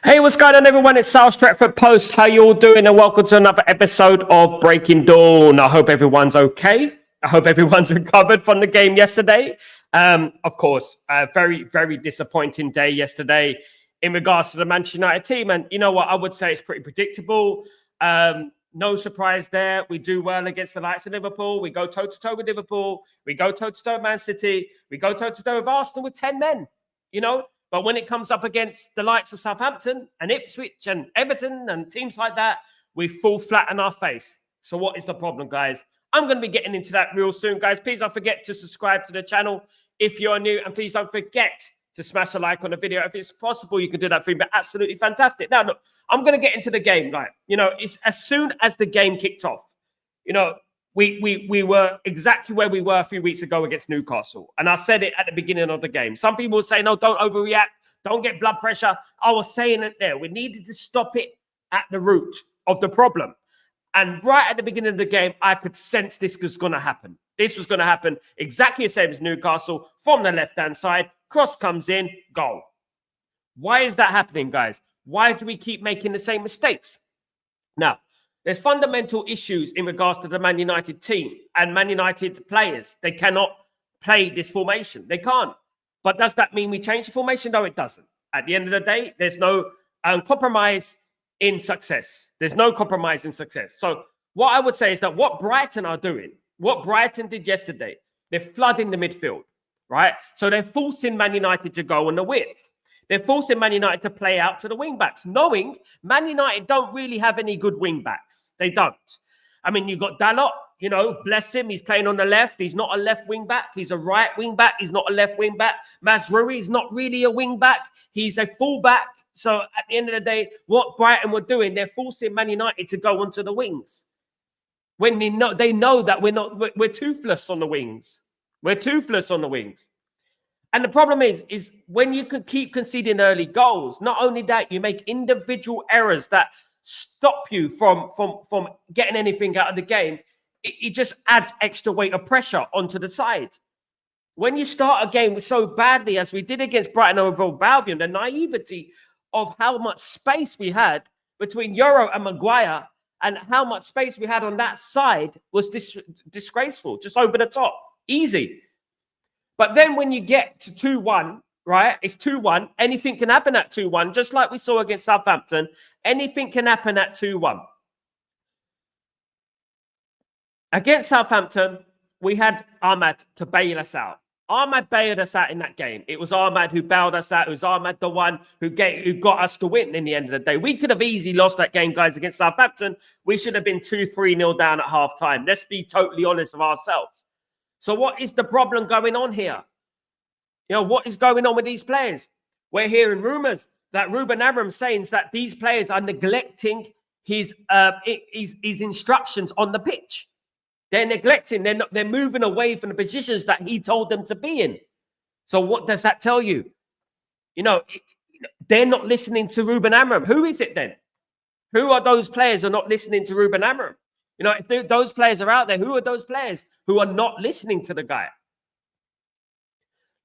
Hey, what's going on, everyone? It's Sal Stretford Post. How you all doing? And welcome to another episode of Breaking Dawn. I hope everyone's okay. I hope everyone's recovered from the game yesterday. Of course, a very, very disappointing day yesterday in regards to the Manchester United team. And you know what? I would say it's pretty predictable. No surprise there. We do well against the likes of Liverpool. We go toe-to-toe with Liverpool. We go toe-to-toe with Man City. We go toe-to-toe with Arsenal with 10 men, you know? But when it comes up against the likes of Southampton and Ipswich and Everton and teams like that, we fall flat on our face. So what is the problem, guys? I'm going to be getting into that real soon, guys. Please don't forget to subscribe to the channel if you're new. And please don't forget to smash a like on the video. If it's possible, you can do that for me. But absolutely fantastic. Now, look, I'm going to get into the game. Like, you know, it's as soon as the game kicked off, you know, we were exactly where we were a few weeks ago against Newcastle. And I said it at the beginning of the game. Some people will say, no, don't overreact. Don't get blood pressure. I was saying it there. We needed to stop it at the root of the problem. And right at the beginning of the game, I could sense this was going to happen. This was going to happen exactly the same as Newcastle from the left-hand side. Cross comes in, goal. Why is that happening, guys? Why do we keep making the same mistakes? Now, there's fundamental issues in regards to the Man United team and Man United players. They cannot play this formation. They can't. But does that mean we change the formation? No, it doesn't. At the end of the day, there's no compromise in success. There's no compromise in success. So what I would say is that what Brighton are doing, what Brighton did yesterday, they're flooding the midfield, right? So they're forcing Man United to go on the width. They're forcing Man United to play out to the wing-backs, knowing Man United don't really have any good wing-backs. They don't. I mean, you've got Dalot, you know, bless him. He's playing on the left. He's not a left wing-back. He's a right wing-back. He's not a left wing-back. Mazraoui is not really a wing-back. He's a full-back. So at the end of the day, what Brighton were doing, they're forcing Man United to go onto the wings. When they know that we're toothless on the wings. We're toothless on the wings. And the problem is when you could keep conceding early goals, not only that, you make individual errors that stop you from getting anything out of the game. It just adds extra weight of pressure onto the side. When you start a game so badly as we did against Brighton and Hove Albion, the naivety of how much space we had between Euro and Maguire and how much space we had on that side was disgraceful, just over the top, easy. But then when you get to 2-1, right, it's 2-1. Anything can happen at 2-1, just like we saw against Southampton. Anything can happen at 2-1. Against Southampton, we had Ahmad to bail us out. Ahmad bailed us out in that game. It was Ahmad who bailed us out. It was Ahmad the one who got us to win in the end of the day. We could have easily lost that game, guys, against Southampton. We should have been 2-3-0 down at half-time. Let's be totally honest with ourselves. So what is the problem going on here? You know, what is going on with these players? We're hearing rumors that Ruben Amorim saying that these players are neglecting his instructions on the pitch. They're neglecting, they're moving away from the positions that he told them to be in. So what does that tell you? You know, they're not listening to Ruben Amorim. Who is it then? Who are those players who are not listening to Ruben Amorim? You know, if those players are out there, who are those players who are not listening to the guy?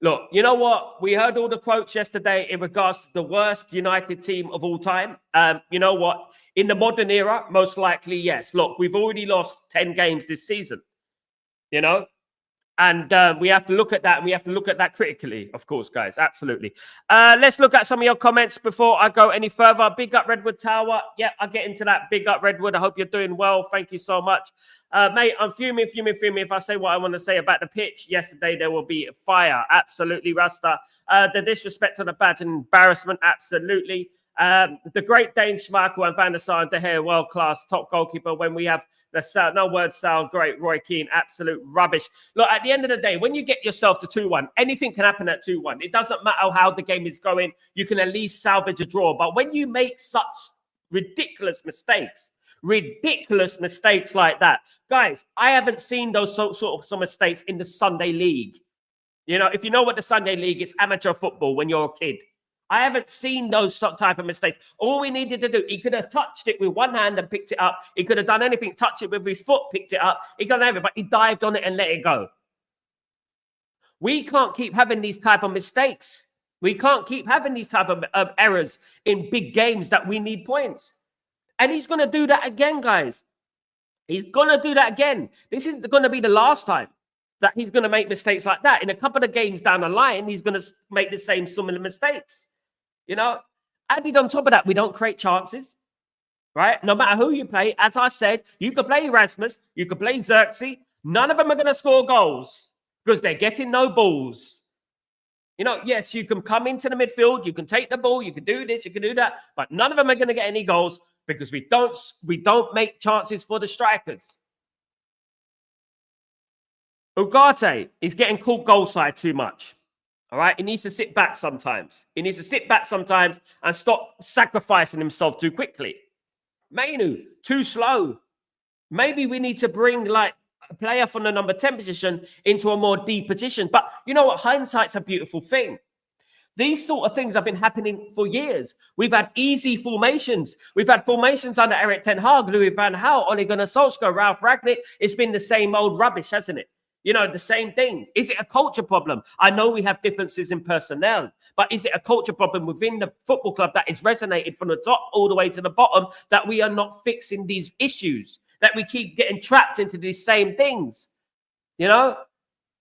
Look, you know what? We heard all the quotes yesterday in regards to the worst United team of all time. You know what? In the modern era, most likely, yes. Look, we've already lost 10 games this season, you know? And we have to look at that, and we have to look at that critically, of course, guys. Absolutely. Let's look at some of your comments before I go any further. Big up Redwood Tower. Yeah, I'll get into that. Big up Redwood. I hope you're doing well. Thank you so much. Mate, I'm fuming. If I say what I want to say about the pitch, yesterday there will be fire. Absolutely, Rasta. The disrespect on the badge and embarrassment. Absolutely. The Great Dane Schmeichel and Van der Sar and De Gea, world-class top goalkeeper. When we have the Sal, no word Sal, great Roy Keane, absolute rubbish. Look, at the end of the day, when you get yourself to 2-1, anything can happen at 2-1. It doesn't matter how the game is going. You can at least salvage a draw. But when you make such ridiculous mistakes like that, guys, I haven't seen those sort of some mistakes in the Sunday League. You know, if you know what the Sunday League is, amateur football when you're a kid. I haven't seen those type of mistakes. All we needed to do, he could have touched it with one hand and picked it up. He could have done anything, touched it with his foot, picked it up. He could have everything, but he dived on it and let it go. We can't keep having these type of mistakes. We can't keep having these type of errors in big games that we need points. And he's going to do that again, guys. He's going to do that again. This isn't going to be the last time that he's going to make mistakes like that. In a couple of games down the line, he's going to make the same similar mistakes. You know, added on top of that, we don't create chances, right? No matter who you play, as I said, you could play Erasmus, you could play Xerxes. None of them are going to score goals because they're getting no balls. You know, yes, you can come into the midfield, you can take the ball, you can do this, you can do that, but none of them are going to get any goals because we don't make chances for the strikers. Ugarte is getting caught goal side too much. All right, he needs to sit back sometimes. He needs to sit back sometimes and stop sacrificing himself too quickly. Mainu, too slow. Maybe we need to bring like a player from the number 10 position into a more deep position. But you know what? Hindsight's a beautiful thing. These sort of things have been happening for years. We've had easy formations. We've had formations under Erik ten Hag, Louis van Gaal, Ole Gunnar Solskjaer, Ralf Rangnick. It's been the same old rubbish, hasn't it? You know, the same thing. Is it a culture problem? I know we have differences in personnel, but is it a culture problem within the football club that is resonated from the top all the way to the bottom that we are not fixing these issues, that we keep getting trapped into these same things? You know,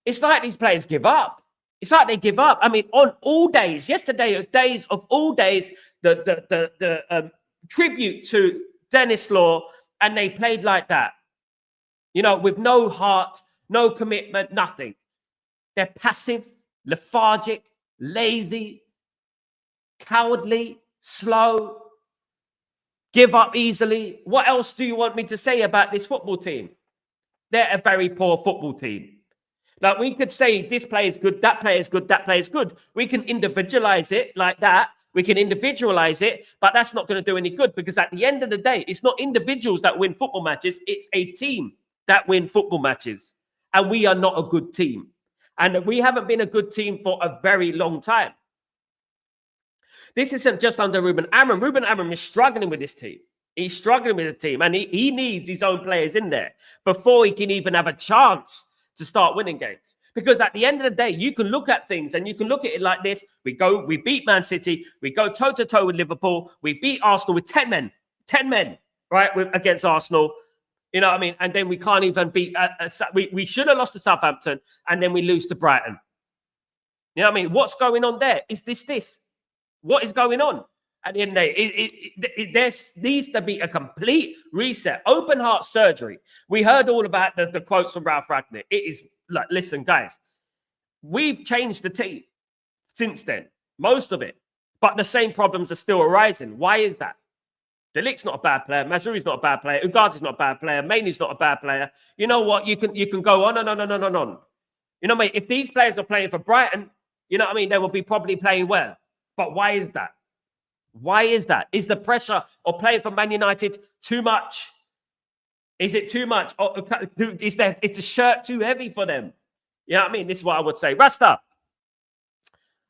it's like these players give up. It's like they give up. I mean, on all days, yesterday, days of all days, the tribute to Dennis Law, and they played like that, you know, with no heart, no commitment, nothing. They're passive, lethargic, lazy, cowardly, slow, give up easily. What else do you want me to say about this football team? They're a very poor football team. Like, we could say this player is good, that player is good, that player is good. We can individualize it like that. We can individualize it, but that's not going to do any good because at the end of the day, it's not individuals that win football matches. It's a team that win football matches. And we are not a good team. And we haven't been a good team for a very long time. This isn't just under Ruben Amorim. Ruben Amorim is struggling with this team. He's struggling with the team. And he needs his own players in there before he can even have a chance to start winning games. Because at the end of the day, you can look at things and you can look at it like this. We beat Man City. We go toe-to-toe with Liverpool. We beat Arsenal with 10 men, right, against Arsenal. You know what I mean? And then we can't even beat... we should have lost to Southampton, and then we lose to Brighton. You know what I mean? What's going on there? Is this? What is going on? At the end of the day, there needs to be a complete reset. Open heart surgery. We heard all about the quotes from Ralf Rangnick. It is like, listen, guys, we've changed the team since then. Most of it. But the same problems are still arising. Why is that? De Ligt's not a bad player. Mazzouri's not a bad player. Ugarte's not a bad player. Mainy's not a bad player. You know what? You can go on and on and on and on. You know what I mean? If these players are playing for Brighton, you know what I mean? They will be probably playing well. But why is that? Why is that? Is the pressure of playing for Man United too much? Is it too much? Or is the shirt too heavy for them? You know what I mean? This is what I would say. Rasta.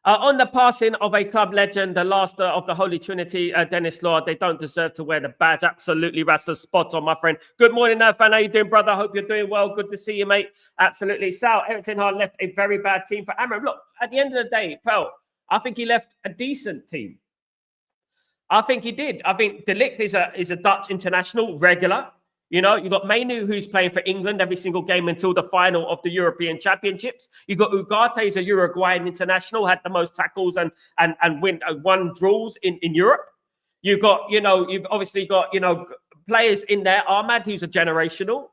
On the passing of a club legend, the last of the Holy Trinity, Dennis Law, they don't deserve to wear the badge. Absolutely, Rasta, spot on, my friend. Good morning, fan. How you doing, brother? I hope you're doing well. Good to see you, mate. Absolutely. Sal, Erik ten Hag left a very bad team for Amorim. Look, at the end of the day, Pearl, I think he left a decent team. I think he did. I think De Ligt is a Dutch international regular. You know, you've got Mainu, who's playing for England every single game until the final of the European Championships. You've got Ugarte, who's a Uruguayan international, had the most tackles and won draws in Europe. You've obviously got, players in there. Ahmad, who's a generational.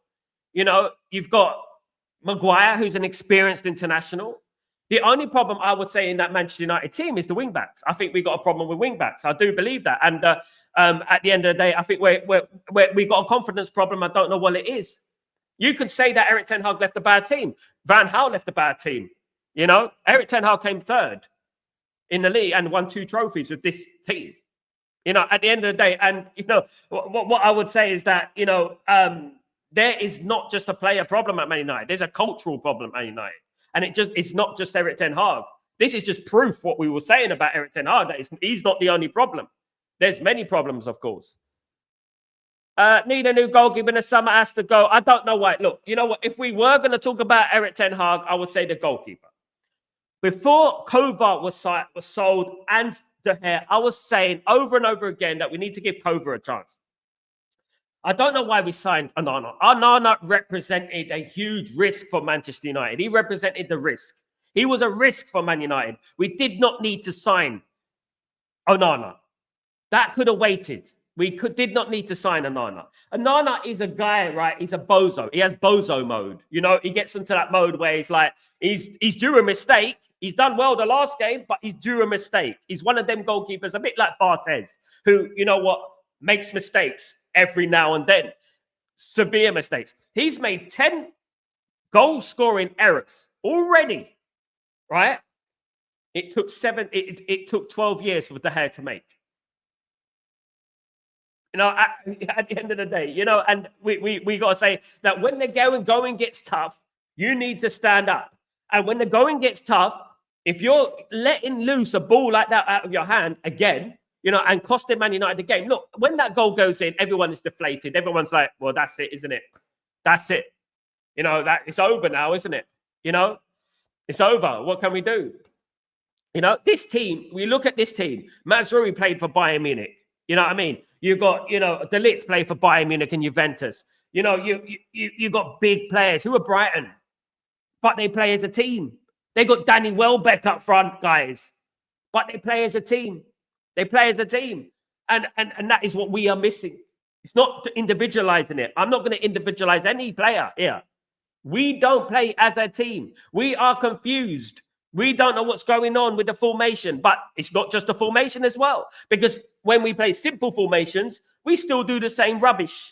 You know, you've got Maguire, who's an experienced international. The only problem I would say in that Manchester United team is the wing-backs. I think we got a problem with wing-backs. I do believe that. And at the end of the day, I think we got a confidence problem. I don't know what it is. You could say that Erik ten Hag left a bad team. Van Gaal left a bad team. You know, Erik ten Hag came third in the league and won 2 trophies with this team. You know, at the end of the day, and, what I would say is that, there is not just a player problem at Man United. There's a cultural problem at Man United. And it's not just Erik ten Hag. This is just proof what we were saying about Erik ten Hag, that he's not the only problem. There's many problems, of course. Need a new goalkeeper in the summer, has to go. I don't know why. Look, you know what? If we were going to talk about Erik ten Hag, I would say the goalkeeper. Before Kova was sold and De Gea, I was saying over and over again that we need to give Kova a chance. I don't know why we signed Onana. Onana represented a huge risk for Manchester United. He represented the risk. He was a risk for Man United. We did not need to sign Onana. That could have waited. Did not need to sign Onana. Onana is a guy, right? He's a bozo. He has bozo mode. You know, he gets into that mode where he's like, he's due a mistake. He's done well the last game, but he's due a mistake. He's one of them goalkeepers, a bit like Barthez, who, you know what, makes mistakes every now and then. Severe mistakes. He's made 10 goal-scoring errors already, right? It took 12 years for De Gea to make. You know, at the end of the day, you know, and we got to say that when the going gets tough, you need to stand up. And when the going gets tough, if you're letting loose a ball like that out of your hand again, you know, and costing Man United the game, look, when that goal goes in, everyone is deflated. Everyone's like, well, that's it, isn't it? That's it. You know, that it's over now, isn't it? You know, it's over. What can we do? You know, this team, we look at this team. Mazraoui played for Bayern Munich. You know what I mean? You got, you know, De Ligt play for Bayern Munich and Juventus. You know, you got big players who are Brighton, but they play as a team. They got Danny Welbeck up front, guys, but they play as a team. They play as a team. And that is what we are missing. It's not individualizing it. I'm not going to individualize any player here. We don't play as a team. We are confused. We don't know what's going on with the formation, but it's not just the formation as well, because when we play simple formations, we still do the same rubbish.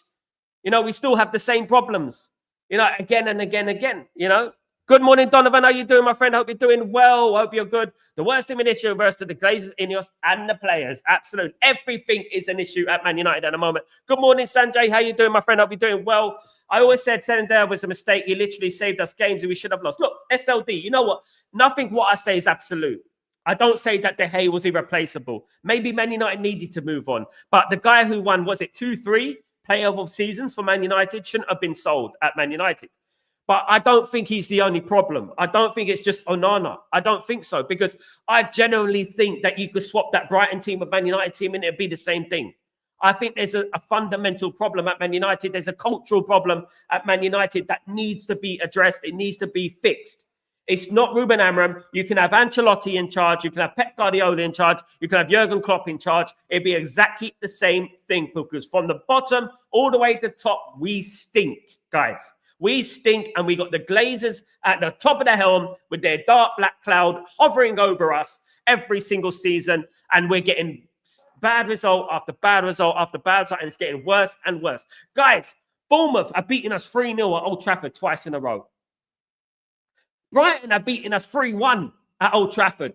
You know, we still have the same problems, you know, again and again, you know. Good morning, Donovan. How you doing, my friend? Hope you're doing well. Hope you're good. The worst team in issue versus the Glazers, INEOS, and the players. Absolutely. Everything is an issue at Man United at the moment. Good morning, Sanjay. How you doing, my friend? Hope you're doing well. I always said Sendell was a mistake. He literally saved us games that we should have lost. Look, SLD, you know what? Nothing what I say is absolute. I don't say that De Gea was irreplaceable. Maybe Man United needed to move on. But the guy who won, was it 2-3 player of seasons for Man United, shouldn't have been sold at Man United. But I don't think he's the only problem. I don't think it's just Onana. I don't think so, because I genuinely think that you could swap that Brighton team with Man United team and it'd be the same thing. I think there's a fundamental problem at Man United. There's a cultural problem at Man United that needs to be addressed. It needs to be fixed. It's not Ruben Amorim. You can have Ancelotti in charge. You can have Pep Guardiola in charge. You can have Jurgen Klopp in charge. It'd be exactly the same thing, because from the bottom all the way to the top, we stink, guys. We stink, and we got the Glazers at the top of the helm with their dark black cloud hovering over us every single season, and we're getting bad result after bad result after bad result, and it's getting worse and worse. Guys, Bournemouth are beating us 3-0 at Old Trafford twice in a row. Brighton are beating us 3-1 at Old Trafford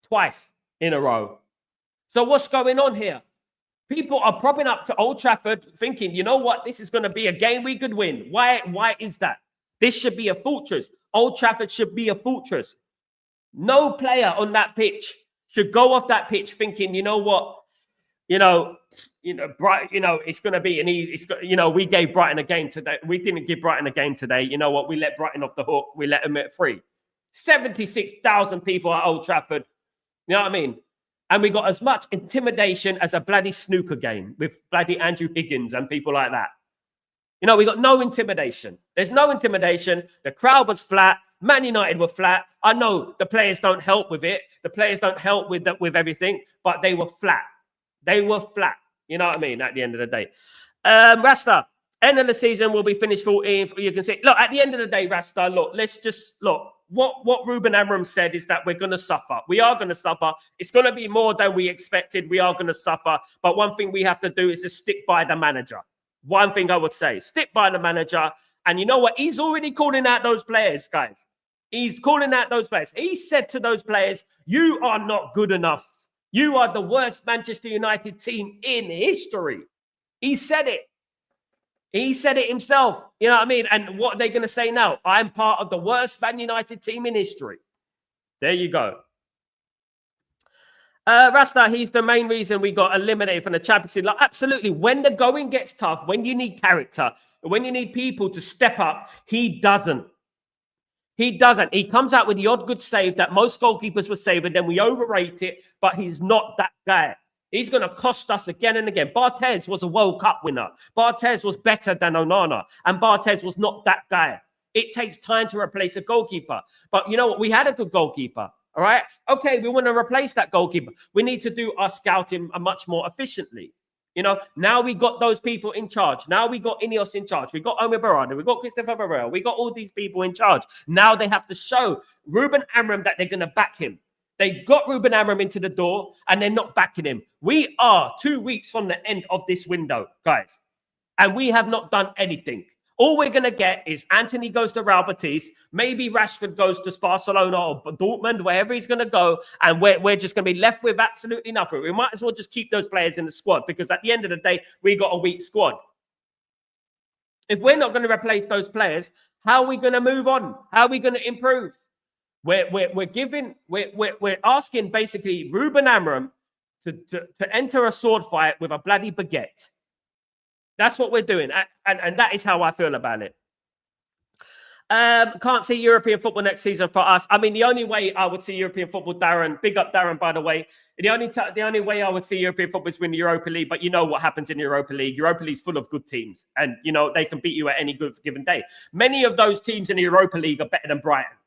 twice in a row. So what's going on here? People are propping up to Old Trafford thinking, you know what, this is going to be a game we could win. Why is that? This should be a fortress. Old Trafford should be a fortress. No player on that pitch should go off that pitch thinking, you know what, it's going to be an easy. We gave Brighton a game today. We didn't give Brighton a game today. You know what? We let Brighton off the hook. We let them at free. 76,000 people at Old Trafford. You know what I mean? And we got as much intimidation as a bloody snooker game with bloody Andrew Higgins and people like that. You know, we got no intimidation. There's no intimidation. The crowd was flat. Man United were flat. I know the players don't help with it. The players don't help with everything, but they were flat. They were flat. You know what I mean? At the end of the day. Rasta, end of the season will be finished 14th. You can see, look, at the end of the day, Rasta, look, let's just look. What Ruben Amorim said is that we're going to suffer. We are going to suffer. It's going to be more than we expected. We are going to suffer. But one thing we have to do is just stick by the manager. One thing I would say, stick by the manager. And you know what? He's already calling out those players, guys. He's calling out those players. He said to those players, you are not good enough. You are the worst Manchester United team in history. He said it. He said it himself. You know what I mean? And what are they going to say now? I'm part of the worst Man United team in history. There you go. Rasta, he's the main reason we got eliminated from the Champions League. Like, absolutely. When the going gets tough, when you need character, when you need people to step up, he doesn't. He doesn't. He comes out with the odd good save that most goalkeepers would save, and then we overrate it, but he's not that guy. He's going to cost us again and again. Barthez was a World Cup winner. Barthez was better than Onana, and Barthez was not that guy. It takes time to replace a goalkeeper. But you know what? We had a good goalkeeper, all right? Okay, we want to replace that goalkeeper. We need to do our scouting much more efficiently. You know, now we got those people in charge. Now we got INEOS in charge. We got Omer Barada. We got Christopher Varela. We got all these people in charge. Now they have to show Ruben Amorim that they're going to back him. They got Ruben Amorim into the door and they're not backing him. We are 2 weeks from the end of this window, guys. And we have not done anything. All we're going to get is Anthony goes to Real Betis, maybe Rashford goes to Barcelona or Dortmund, wherever he's going to go, and we're just going to be left with absolutely nothing. We might as well just keep those players in the squad because at the end of the day, we got a weak squad. If we're not going to replace those players, how are we going to move on? How are we going to improve? We're asking basically Ruben Amorim to enter a sword fight with a bloody baguette. That's what we're doing. And that is how I feel about it. Can't see European football next season for us. I mean, the only way I would see European football, Darren, big up Darren, by the way. The only way I would see European football is win the Europa League. But you know what happens in the Europa League. Europa League's full of good teams. And, you know, they can beat you at any given day. Many of those teams in the Europa League are better than Brighton.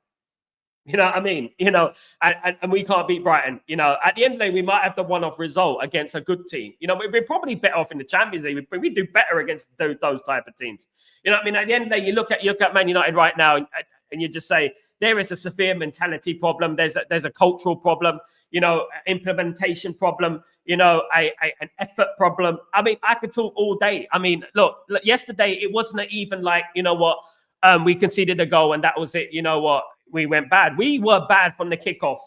You know what I mean? You know, and we can't beat Brighton. You know, at the end of the day, we might have the one-off result against a good team. You know, we're probably better off in the Champions League. We do better against those type of teams. You know what I mean? At the end of the day, you look at Man United right now and you just say, there is a severe mentality problem. There's a cultural problem, you know, implementation problem, you know, an effort problem. I mean, I could talk all day. I mean, look, yesterday, it wasn't even like, you know what, we conceded a goal and that was it. You know what? We went bad. We were bad from the kickoff,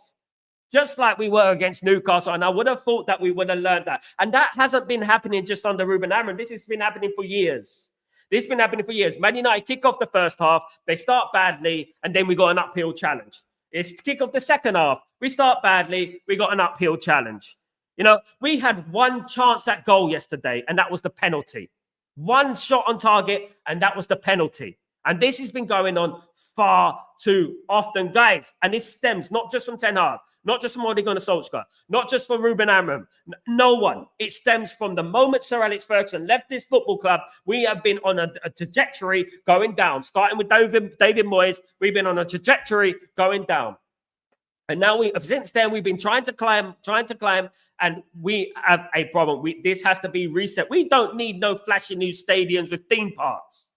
just like we were against Newcastle. And I would have thought that we would have learned that. And that hasn't been happening just under Ruben Amorim. This has been happening for years. This has been happening for years. Man United kick off the first half. They start badly. And then we got an uphill challenge. It's kick off the second half. We start badly. We got an uphill challenge. You know, we had one chance at goal yesterday, and that was the penalty. One shot on target, and that was the penalty. And this has been going on far too often, guys. And this stems not just from Ten Hag, not just from Ole Gunnar Solskjaer, not just from Ruben Amorim. No one. It stems from the moment Sir Alex Ferguson left this football club. We have been on a trajectory going down. Starting with David Moyes, we've been on a trajectory going down. And now since then, we've been trying to climb, and we have a problem. This has to be reset. We don't need no flashy new stadiums with theme parks.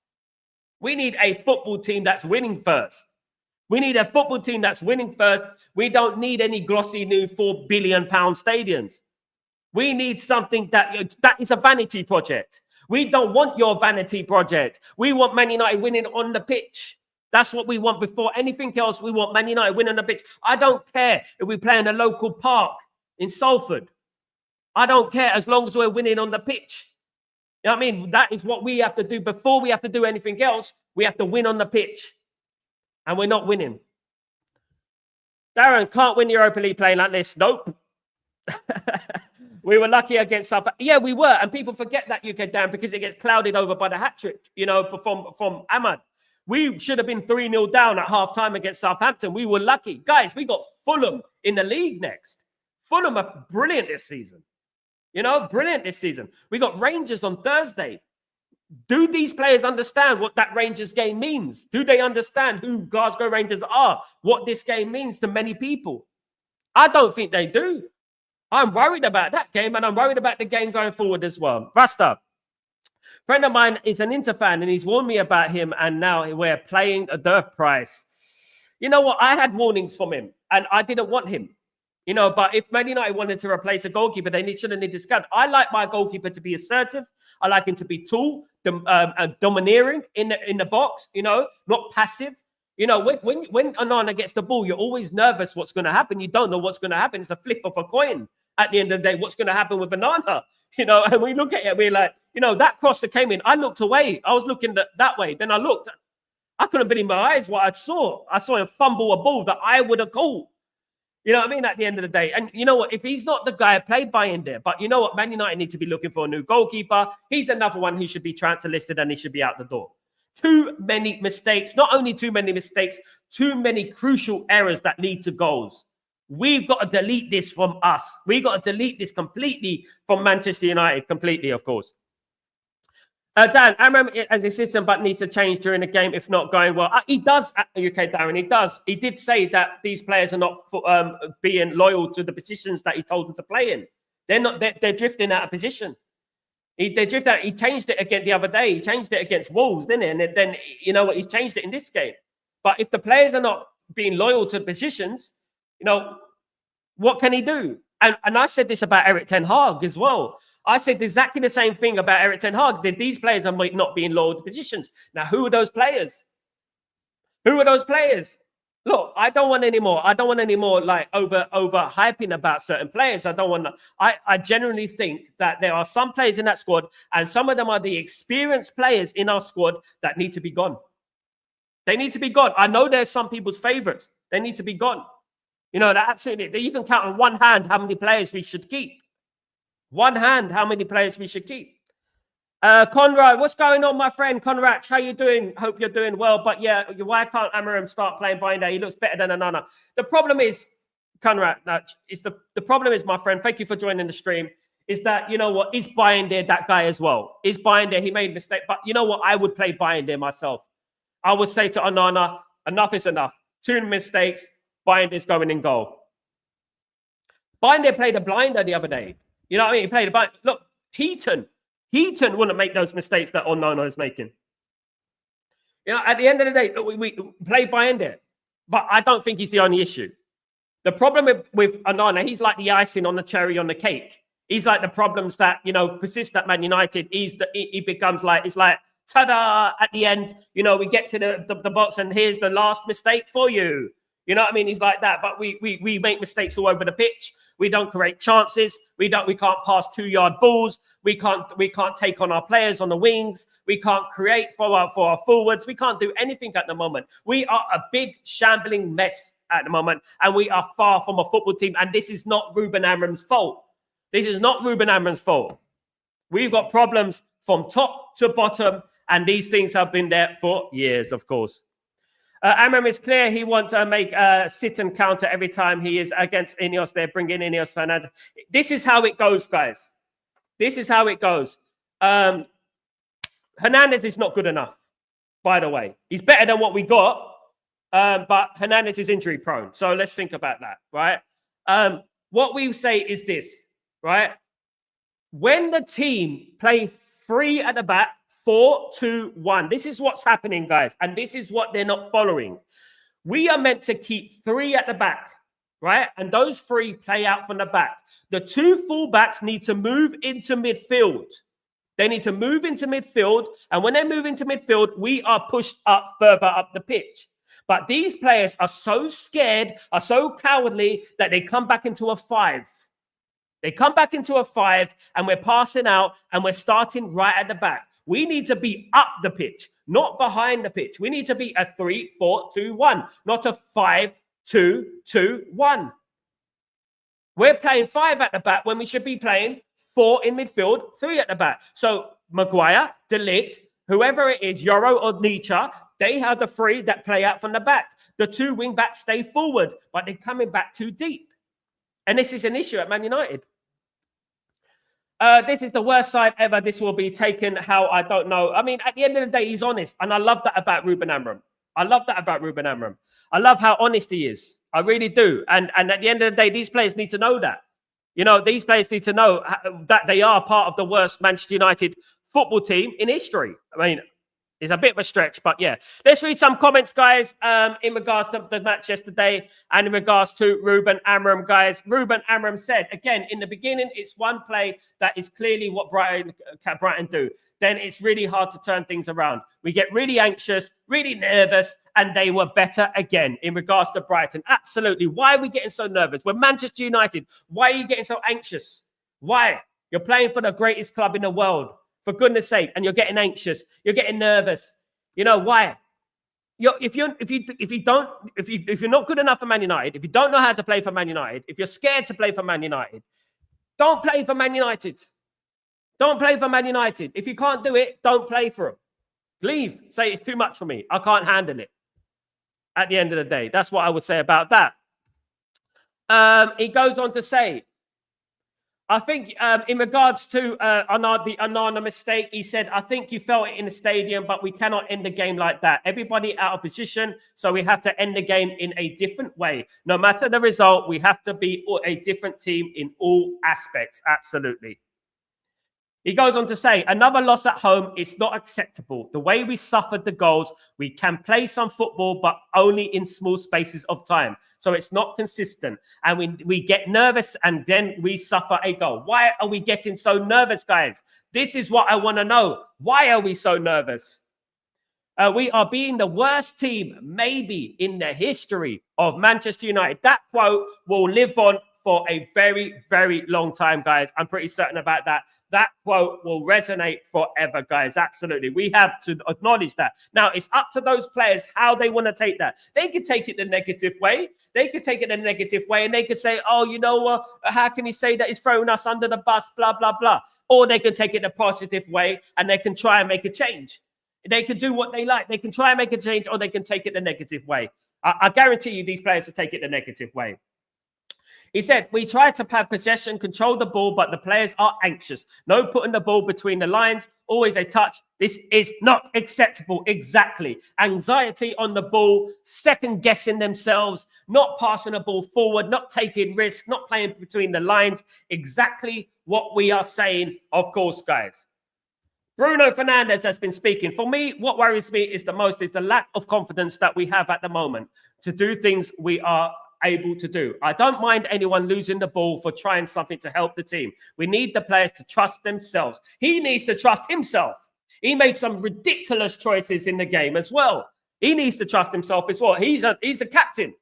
We need a football team that's winning first. We need a football team that's winning first. We don't need any glossy new £4 billion stadiums. We need something that is a vanity project. We don't want your vanity project. We want Man United winning on the pitch. That's what we want before anything else. We want Man United winning on the pitch. I don't care if we play in a local park in Salford. I don't care as long as we're winning on the pitch. You know what I mean? That is what we have to do before we have to do anything else. We have to win on the pitch. And we're not winning. Darren, can't win the Europa League playing like this. Nope. We were lucky against South. Yeah, we were. And people forget that, UK Dan, because it gets clouded over by the hat-trick, you know, from Ahmad. We should have been 3-0 down at half-time against Southampton. We were lucky. Guys, we got Fulham in the league next. Fulham are brilliant this season. You know, brilliant this season. We got Rangers on Thursday. Do these players understand what that Rangers game means? Do they understand who Glasgow Rangers are? What this game means to many people? I don't think they do. I'm worried about that game, and I'm worried about the game going forward as well. Rasta, friend of mine is an Inter fan, and he's warned me about him, and now we're playing the price. You know what? I had warnings from him, and I didn't want him. You know, but if Man United wanted to replace a goalkeeper, they shouldn't need this guy. I like my goalkeeper to be assertive. I like him to be tall and domineering in the box, you know, not passive. You know, when Onana gets the ball, you're always nervous what's going to happen. You don't know what's going to happen. It's a flip of a coin at the end of the day. What's going to happen with Onana? You know, and we look at it, we're like, you know, that cross that came in, I looked away. I was looking that way. Then I looked. I couldn't believe my eyes what I saw. I saw him fumble a ball that I would have called. You know what I mean? At the end of the day. And you know what? If he's not the guy, play by in there. But you know what? Man United need to be looking for a new goalkeeper. He's another one who should be transfer listed and he should be out the door. Too many mistakes. Not only too many mistakes, too many crucial errors that lead to goals. We've got to delete this from us. We've got to delete this completely from Manchester United, completely, of course. Dan, Amorim as a system, but needs to change during the game if not going well. He does, UK Darren, he does. He did say that these players are not being loyal to the positions that he told them to play in. They're not. They're drifting out of position. They drift out. He changed it again the other day. He changed it against Wolves, didn't he? And then you know what? He's changed it in this game. But if the players are not being loyal to positions, you know, what can he do? And I said this about Erik ten Hag as well. I said exactly the same thing about Erik ten Hag. That these players are not being loyal to positions. Now, who are those players? Who are those players? Look, I don't want any more. I don't want any more like over hyping about certain players. I don't want to. I genuinely think that there are some players in that squad, and some of them are the experienced players in our squad that need to be gone. They need to be gone. I know there's some people's favorites. They need to be gone. You know, that absolutely. They even count on one hand how many players we should keep. One hand, how many players we should keep. Conrad, what's going on, my friend? Conrad, how you doing? Hope you're doing well. But yeah, why can't Amorim start playing Binder? He looks better than Onana. The problem is, Conrad, the problem is, my friend, thank you for joining the stream, is that, you know what, is Binder that guy as well? Is Binder, he made a mistake. But you know what, I would play Binder myself. I would say to Onana, enough is enough. 2 mistakes, Binder's going in goal. Binder played a blinder the other day. You know what I mean? He played a blinder. Look, Heaton wouldn't make those mistakes that Onana is making. You know, at the end of the day, we play Binder, but I don't think he's the only issue. The problem with Onana, he's like the icing on the cherry on the cake. He's like the problems that, you know, persist at Man United. He becomes like, it's like, ta-da, at the end, you know, we get to the box and here's the last mistake for you. You know what I mean? He's like that, but we make mistakes all over the pitch. We don't create chances. We can't pass 2-yard balls. We can't take on our players on the wings. We can't create for our forwards. We can't do anything at the moment. We are a big shambling mess at the moment, and we are far from a football team. And this is not Ruben Amorim's fault. This is not Ruben Amorim's fault. We've got problems from top to bottom, and these things have been there for years, of course. Amorim is clear he wants to make sit and counter every time he is against INEOS. They're bringing INEOS Fernandez. This is how it goes, guys. This is how it goes. Hernandez is not good enough, by the way. He's better than what we got, but Hernandez is injury prone. So let's think about that, right? What we say is this, right? When the team play 3 at the back, 4-2-1. This is what's happening, guys. And this is what they're not following. We are meant to keep 3 at the back, right? And those 3 play out from the back. The 2 fullbacks need to move into midfield. They need to move into midfield. And when they move into midfield, we are pushed up further up the pitch. But these players are so scared, are so cowardly that they come back into a 5. They come back into a 5 and we're passing out and we're starting right at the back. We need to be up the pitch, not behind the pitch. We need to be a 3-4-2-1, not a 5-2-2-1. We're playing 5 at the back when we should be playing 4 in midfield, 3 at the back. So Maguire, De Ligt, whoever it is, Yoro or Nietzsche, they have the 3 that play out from the back. The 2 wing backs stay forward, but they're coming back too deep. And this is an issue at Man United. This is the worst side ever. This will be taken how I don't know. I mean, at the end of the day, he's honest. And I love that about Ruben Amorim. I love that about Ruben Amorim. I love how honest he is. I really do. And at the end of the day, these players need to know that. You know, these players need to know that they are part of the worst Manchester United football team in history. I mean, it's a bit of a stretch, but yeah. Let's read some comments, guys, in regards to the match yesterday and in regards to Ruben Amorim, guys. Ruben Amorim said, again, in the beginning, it's one play that is clearly what Brighton do. Then it's really hard to turn things around. We get really anxious, really nervous, and they were better again in regards to Brighton. Absolutely. Why are we getting so nervous? We're Manchester United. Why are you getting so anxious? Why? You're playing for the greatest club in the world. For goodness sake, and you're getting anxious, you're getting nervous. You know why? If you're not good enough for Man United, if you don't know how to play for Man United, if you're scared to play for Man United, don't play for Man United. Don't play for Man United. If you can't do it, don't play for them. Leave. Say it's too much for me. I can't handle it. At the end of the day, that's what I would say about that. He goes on to say, I think in regards to the Onana mistake, he said, I think you felt it in the stadium, but we cannot end the game like that. Everybody out of position, so we have to end the game in a different way. No matter the result, we have to be a different team in all aspects. Absolutely. He goes on to say, another loss at home is not acceptable. The way we suffered the goals, we can play some football, but only in small spaces of time. So it's not consistent. And we get nervous and then we suffer a goal. Why are we getting so nervous, guys? This is what I want to know. Why are we so nervous? We are being the worst team, maybe, in the history of Manchester United. That quote will live on for a very, very long time, guys. I'm pretty certain about that. That quote will resonate forever, guys. Absolutely. We have to acknowledge that. Now, it's up to those players how they want to take that. They could take it the negative way. They could take it the negative way and they could say, oh, you know what? How can he say that he's throwing us under the bus, blah, blah, blah. Or they can take it the positive way and they can try and make a change. They can do what they like. They can try and make a change or they can take it the negative way. I guarantee you these players will take it the negative way. He said, we try to have possession, control the ball, but the players are anxious. No putting the ball between the lines, always a touch. This is not acceptable. Exactly. Anxiety on the ball, second guessing themselves, not passing the ball forward, not taking risks, not playing between the lines. Exactly what we are saying, of course, guys. Bruno Fernandes has been speaking. For me, what worries me is the most is the lack of confidence that we have at the moment to do things we are able to do. I don't mind anyone losing the ball for trying something to help the team. We need the players to trust themselves. He needs to trust himself. He made some ridiculous choices in the game as well. He needs to trust himself as well. He's a captain.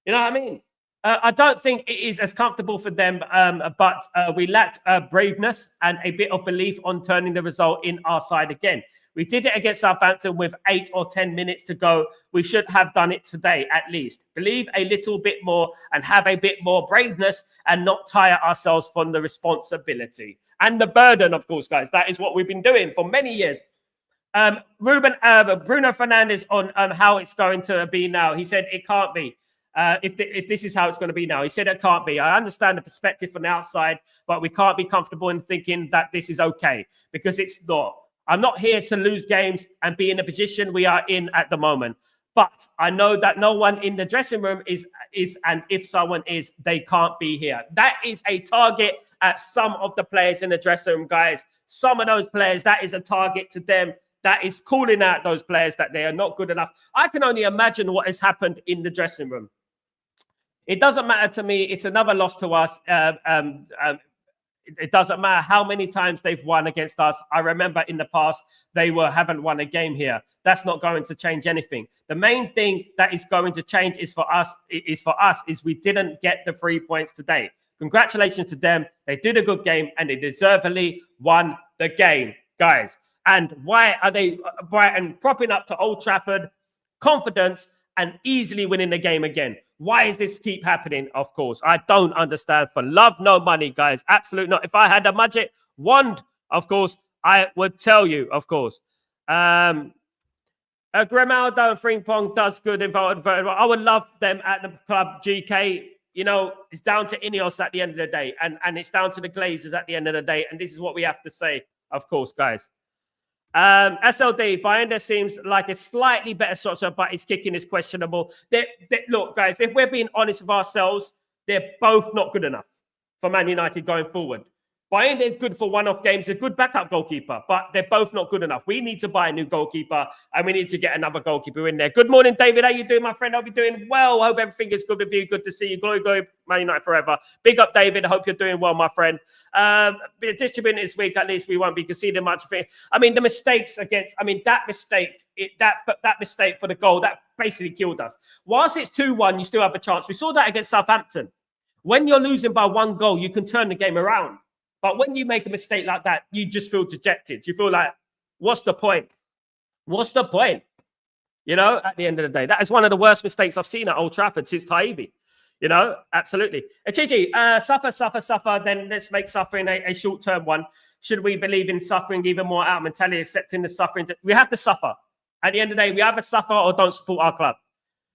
You know what I mean? I don't think it is as comfortable for them, but we lacked braveness and a bit of belief on turning the result in our side again. We did it against Southampton with 8 or 10 minutes to go. We should have done it today, at least. Believe a little bit more and have a bit more braveness and not tire ourselves from the responsibility. And the burden, of course, guys. That is what we've been doing for many years. Bruno Fernandes on how it's going to be now. He said it can't be. If this is how it's going to be now. He said it can't be. I understand the perspective from the outside, but we can't be comfortable in thinking that this is okay because it's not. I'm not here to lose games and be in the position we are in at the moment. But I know that no one in the dressing room is, and if someone is, they can't be here. That is a target at some of the players in the dressing room, guys. Some of those players, that is a target to them. That is calling out those players that they are not good enough. I can only imagine what has happened in the dressing room. It doesn't matter to me. It's another loss to us. It doesn't matter how many times they've won against us. I remember in the past, they haven't won a game here. That's not going to change anything. The main thing that is going to change is for us we didn't get the 3 points today. Congratulations to them. They did a good game and they deservedly won the game, guys. And why are they Brighton propping up to Old Trafford, confidence and easily winning the game again? Why does this keep happening? Of course, I don't understand. For love, no money, guys. Absolutely not. If I had a magic wand, of course, I would tell you, of course. Grimaldo and Frimpong does good. I would love them at the club, GK. You know, it's down to INEOS at the end of the day. And it's down to the Glazers at the end of the day. And this is what we have to say, of course, guys. SLD, Bayanda seems like a slightly better structure, but his kicking is questionable. Look, guys, if we're being honest with ourselves, they're both not good enough for Man United going forward. Bayanda is good for one-off games, a good backup goalkeeper, but they're both not good enough. We need to buy a new goalkeeper, and we need to get another goalkeeper in there. Good morning, David. How you doing, my friend? I'll be doing well. Hope everything is good with you. Good to see you. Glory, glory, Man United forever. Big up, David. I hope you're doing well, my friend. Distributing this week, at least we won't be conceding much of it. I mean, the mistakes against, that mistake, that mistake for the goal, that basically killed us. Whilst it's 2-1, you still have a chance. We saw that against Southampton. When you're losing by 1 goal, you can turn the game around. But when you make a mistake like that, you just feel dejected. You feel like, what's the point? What's the point? You know, at the end of the day, that is one of the worst mistakes I've seen at Old Trafford since Taibbi. You know, absolutely. Chichi, suffer. Then let's make suffering a short-term one. Should we believe in suffering even more out of mentality, accepting the suffering? We have to suffer. At the end of the day, we either suffer or don't support our club.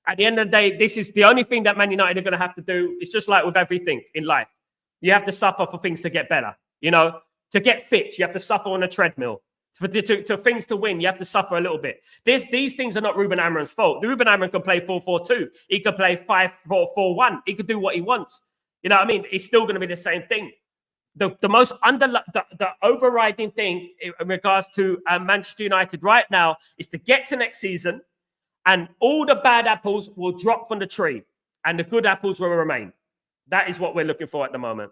At the end of the day, this is the only thing that Man United are going to have to do. It's just like with everything in life. You have to suffer for things to get better. You know, to get fit, you have to suffer on a treadmill. For things to win, you have to suffer a little bit. These things are not Ruben Amorim's fault. Ruben Amorim can play 4-4-2. He could play 5-4-4-1. He could do what he wants. You know what I mean? It's still going to be the same thing. The overriding thing in regards to Manchester United right now is to get to next season, and all the bad apples will drop from the tree and the good apples will remain. That is what we're looking for at the moment.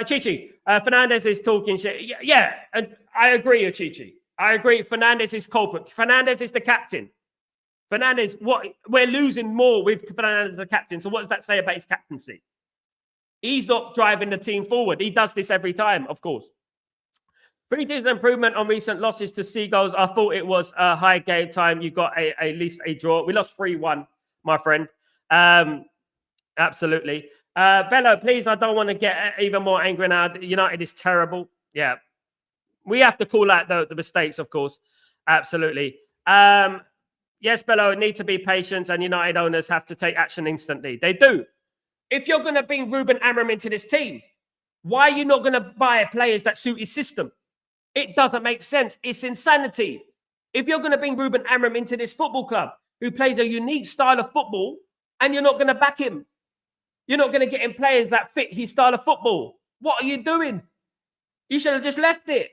Chichi, Fernandez is talking shit. Yeah, and I agree, Chichi. I agree. Fernandez is culprit. Fernandez is the captain. Fernandez, what we're losing more with Fernandez as the captain. So what does that say about his captaincy? He's not driving the team forward. He does this every time, of course. 3-2 improvement on recent losses to Seagulls. I thought it was a high game time. You got at least a draw. We lost 3-1, my friend. Absolutely. Bello, please, I don't want to get even more angry now. United is terrible. Yeah. We have to call out the mistakes, of course. Absolutely. Yes, Bello, need to be patient, and United owners have to take action instantly. They do. If you're going to bring Ruben Amorim into this team, why are you not going to buy players that suit his system? It doesn't make sense. It's insanity. If you're going to bring Ruben Amorim into this football club who plays a unique style of football, and you're not going to back him, you're not going to get him players that fit his style of football. What are you doing? You should have just left it.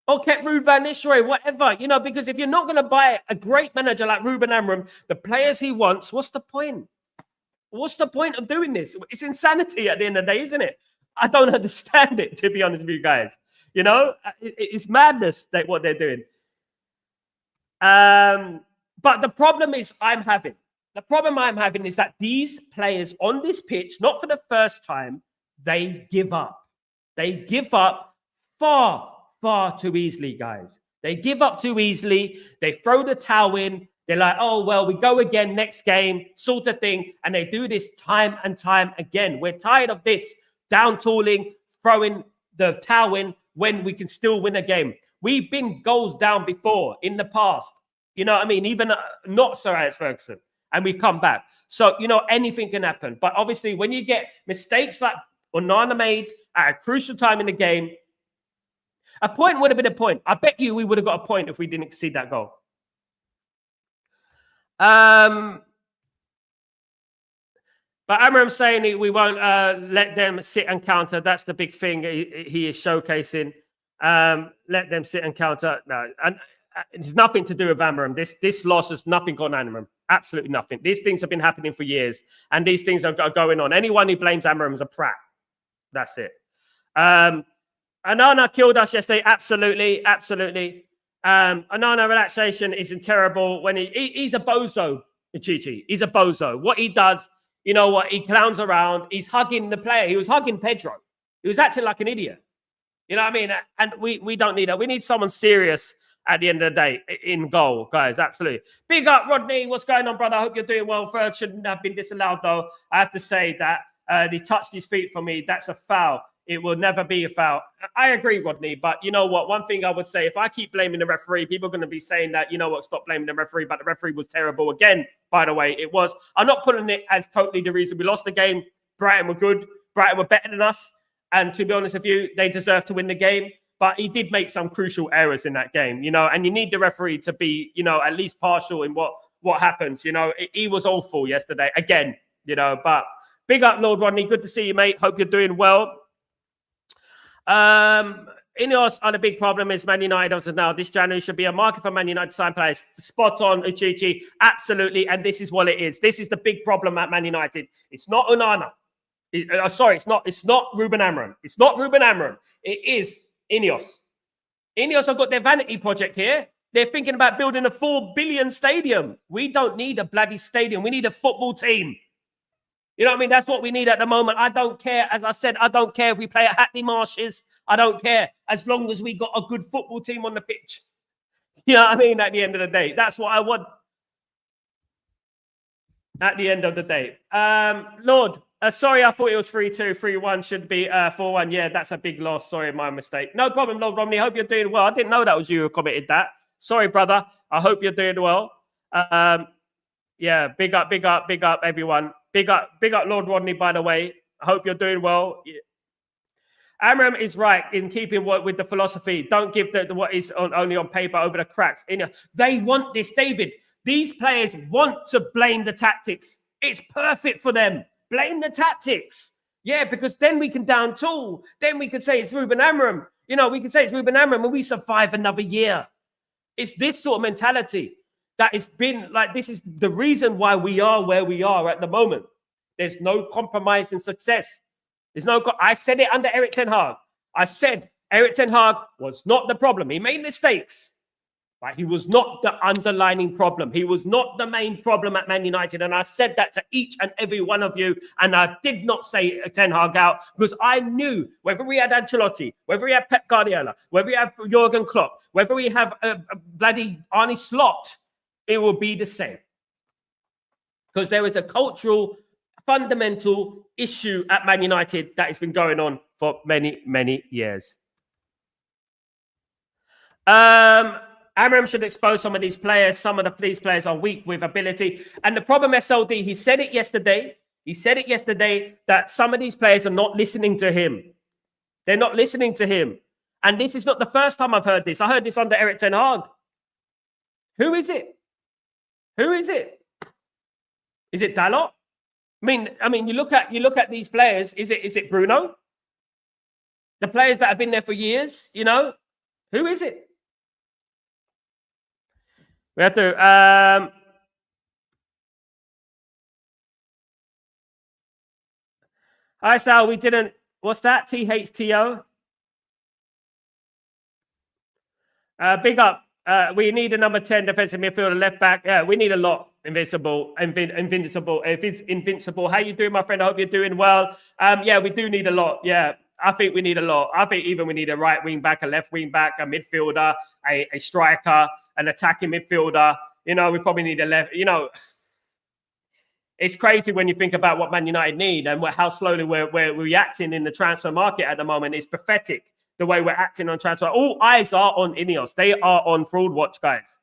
Or kept Ruud van Nistelrooy, whatever. You know, because if you're not going to buy a great manager like Ruben Amorim, the players he wants, what's the point? What's the point of doing this? It's insanity at the end of the day, isn't it? I don't understand it, to be honest with you guys. You know, it's madness what they're doing. But the problem is the problem I'm having is that these players on this pitch, not for the first time, they give up. They give up far, far too easily, guys. They give up too easily. They throw the towel in. They're like, oh, well, we go again next game, sort of thing. And they do this time and time again. We're tired of this down tooling, throwing the towel in when we can still win a game. We've been goals down before in the past. You know what I mean? Even not Sir Alex Ferguson. And we come back. So, you know, anything can happen. But obviously, when you get mistakes like Onana made at a crucial time in the game, a point would have been a point. I bet you we would have got a point if we didn't concede that goal. But Amorim's saying we won't let them sit and counter. That's the big thing he is showcasing. Let them sit and counter. No, and it's nothing to do with Amorim. This loss has nothing on Amorim. Absolutely nothing. These things have been happening for years, and these things are going on. Anyone who blames Amorim is a prat. That's it. Onana killed us yesterday. Absolutely. Onana relaxation isn't terrible when he's a bozo, Chichi. He's a bozo. What he does, you know what? He clowns around. He's hugging the player. He was hugging Pedro. He was acting like an idiot. You know what I mean? And we don't need that. We need someone serious at the end of the day in goal, guys. Absolutely. Big up, Rodney. What's going on, brother? I hope you're doing well. Third shouldn't have been disallowed, though. I have to say that he touched his feet for me. That's a foul. It will never be a foul. I agree, Rodney. But you know what? One thing I would say, if I keep blaming the referee, people are going to be saying that, you know what, stop blaming the referee. But the referee was terrible again, by the way. It was. I'm not putting it as totally the reason we lost the game. Brighton were good. Brighton were better than us. And to be honest with you, they deserve to win the game. But he did make some crucial errors in that game, you know, and you need the referee to be, you know, at least partial in what happens. You know, he was awful yesterday again, you know, but big up, Lord Rodney. Good to see you, mate. Hope you're doing well. INEOS are the big problem is Man United now. This January should be a market for Man United sign players. Spot on, Uchichi. Absolutely. And this is what it is. This is the big problem at Man United. It's not Onana. It's not Ruben Amorim. It's not Ruben Amorim. It is INEOS. INEOS have got their vanity project here. They're thinking about building a 4 billion stadium. We don't need a bloody stadium. We need a football team. You know what I mean? That's what we need at the moment. I don't care. As I said, I don't care if we play at Hackney Marshes. I don't care. As long as we got a good football team on the pitch. You know what I mean? At the end of the day, that's what I want. At the end of the day. Lord, sorry, I thought it was 3-2. 3-1 should be 4-1. Yeah, that's a big loss. Sorry, my mistake. No problem, Lord Romney. Hope you're doing well. I didn't know that was you who committed that. Sorry, brother. I hope you're doing well. Yeah, big up, everyone. Big up, Lord Rodney, by the way. I hope you're doing well. Amorim is right in keeping with the philosophy. Don't give what is only on paper over the cracks. They want this, David. These players want to blame the tactics. It's perfect for them. Blame the tactics. Yeah, because then we can down tool. Then we can say it's Ruben Amorim. We can say it's Ruben Amorim and we survive another year. It's this sort of mentality that has been like, this is the reason why we are where we are at the moment. There's no compromise in success. I said it under Erik ten Hag. I said Erik ten Hag was not the problem. He made mistakes. But he was not the underlining problem. He was not the main problem at Man United. And I said that to each and every one of you. And I did not say Ten Hag out because I knew whether we had Ancelotti, whether we had Pep Guardiola, whether we have Jurgen Klopp, whether we have a bloody Arne Slot, it will be the same. Because there is a cultural, fundamental issue at Man United that has been going on for many, many years. Amorim should expose some of these players. Some of these players are weak with ability. And the problem, SLD, he said it yesterday. He said it yesterday that some of these players are not listening to him. They're not listening to him. And this is not the first time I've heard this. I heard this under Erik ten Hag. Who is it? Who is it? Is it Dalot? I mean, you look at these players. Is it Bruno? The players that have been there for years, who is it? We have to. Hi, Sal. We didn't. What's that? THTO. Big up. We need a number 10 defensive midfielder, left back. Yeah, we need a lot. Invincible. How you doing, my friend? I hope you're doing well. Yeah, we do need a lot. Yeah, I think we need a lot. I think even we need a right wing back, a left wing back, a midfielder, a striker, an attacking midfielder. We probably need a left. It's crazy when you think about what Man United need and how slowly we're reacting in the transfer market at the moment. It's pathetic the way we're acting on transfer. All eyes are on INEOS. They are on fraud watch, guys.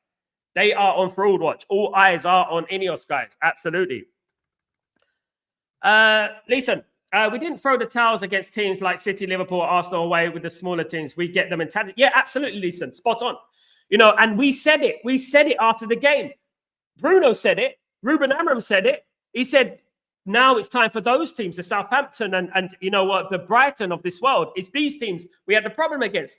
They are on fraud watch. All eyes are on INEOS, guys. Absolutely. Listen, we didn't throw the towels against teams like City, Liverpool, Arsenal away with the smaller teams. We get them mentality. Yeah, absolutely, listen. Spot on. And we said it. We said it after the game. Bruno said it. Ruben Amorim said it. He said, now it's time for those teams, the Southampton and the Brighton of this world. It's these teams we had the problem against.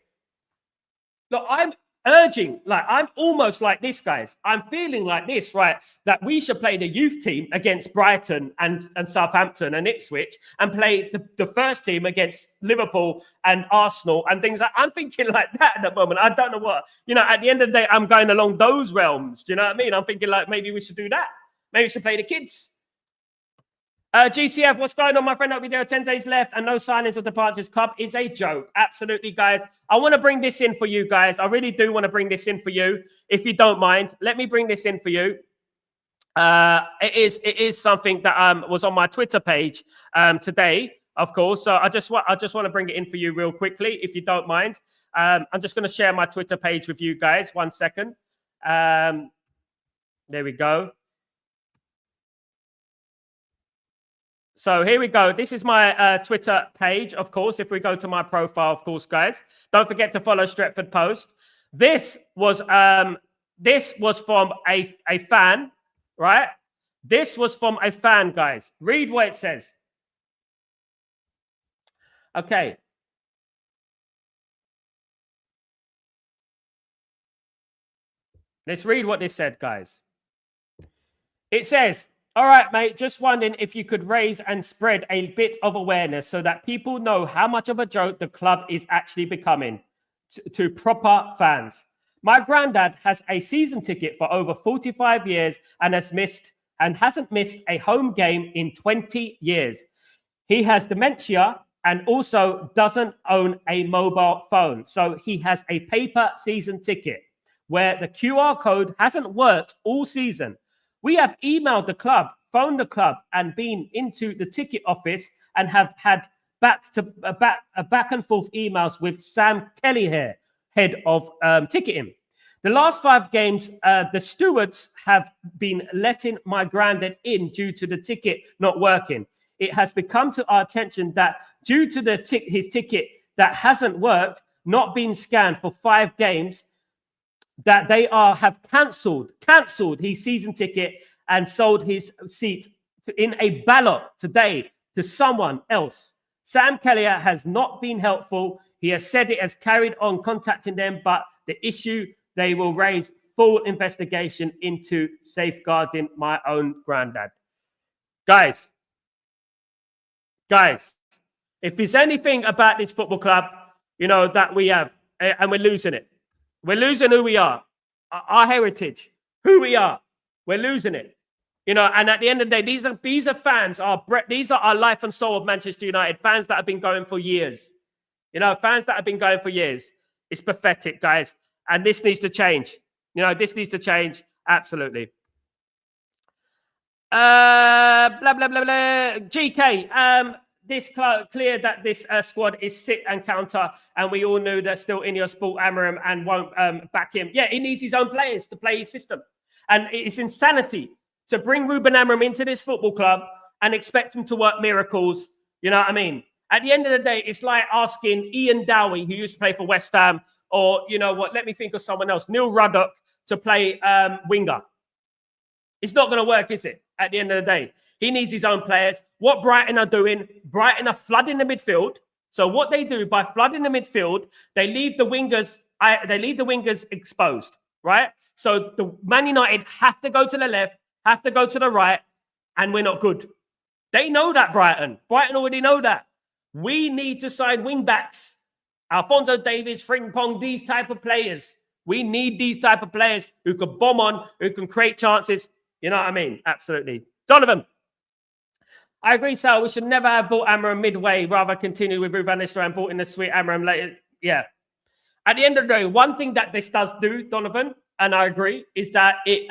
Look, I'm urging, I'm almost like this, guys. I'm feeling like this, right? That we should play the youth team against Brighton and Southampton and Ipswich and play the first team against Liverpool and Arsenal and things like I'm thinking like that at the moment. I don't know what, at the end of the day, I'm going along those realms. Do you know what I mean? I'm thinking like maybe we should do that. Maybe we should play the kids. GCF, what's going on, my friend? Hope there are 10 days left and no signings or departures. Club is a joke. Absolutely, guys. I want to bring this in for you guys. I really do want to bring this in for you. If you don't mind, let me bring this in for you. It is something that was on my Twitter page today, of course. So I just want to bring it in for you real quickly, if you don't mind. I'm just going to share my Twitter page with you guys. 1 second. There we go. So here we go. This is my Twitter page, of course. If we go to my profile, of course, guys, don't forget to follow Stretford Post. This was from a fan, right? This was from a fan, guys. Read what it says. Okay. Let's read what this said, guys. It says, all right, mate, just wondering if you could raise and spread a bit of awareness so that people know how much of a joke the club is actually becoming to proper fans. My granddad has a season ticket for over 45 years and hasn't missed a home game in 20 years. He has dementia and also doesn't own a mobile phone. So he has a paper season ticket where the QR code hasn't worked all season. We have emailed the club phoned the club and been into the ticket office and have had back and forth emails with Sam Kelly here, head of ticketing. The last 5 games, the stewards have been letting my granddad in due to the ticket not working. It has become to our attention that due to his ticket that hasn't worked, not been scanned for 5 games, that they have cancelled his season ticket and sold his seat in a ballot today to someone else. Sam Kelly has not been helpful. He has said it has carried on contacting them, but the issue, they will raise full investigation into safeguarding my own granddad. Guys, if there's anything about this football club, you know, that we have, and we're losing it. We're losing who we are, our heritage, who we are. We're losing it. You know, and at the end of the day, these are fans, these are our life and soul of Manchester United, fans that have been going for years. You know, fans that have been going for years. It's pathetic, guys. And this needs to change. You know, this needs to change. Absolutely. Blah, blah, blah, blah. GK, this clear that this squad is sit and counter, and we all knew that still INEOS bought Amorim and won't back him. Yeah, he needs his own players to play his system. And it's insanity to bring Ruben Amorim into this football club and expect him to work miracles. You know what I mean? At the end of the day, it's like asking Ian Dowie, who used to play for West Ham, or, you know what, let me think of someone else, Neil Ruddock, to play winger. It's not going to work, is it? At the end of the day, he needs his own players. What Brighton are doing, Brighton are flooding the midfield. So what they do by flooding the midfield, they leave the wingers exposed, right? So the Man United have to go to the left, have to go to the right, and we're not good. They know that, Brighton. Brighton already know that. We need to sign wing backs. Alphonso Davies, Frimpong, these type of players. We need these type of players who can bomb on, who can create chances. You know what I mean? Absolutely. Donovan. I agree, Sal. We should never have bought Amorim midway, rather continue with Ruud van Nistelrooy and bought in the sweet Amorim later. Yeah. At the end of the day, one thing that this does do, Donovan, and I agree, is that it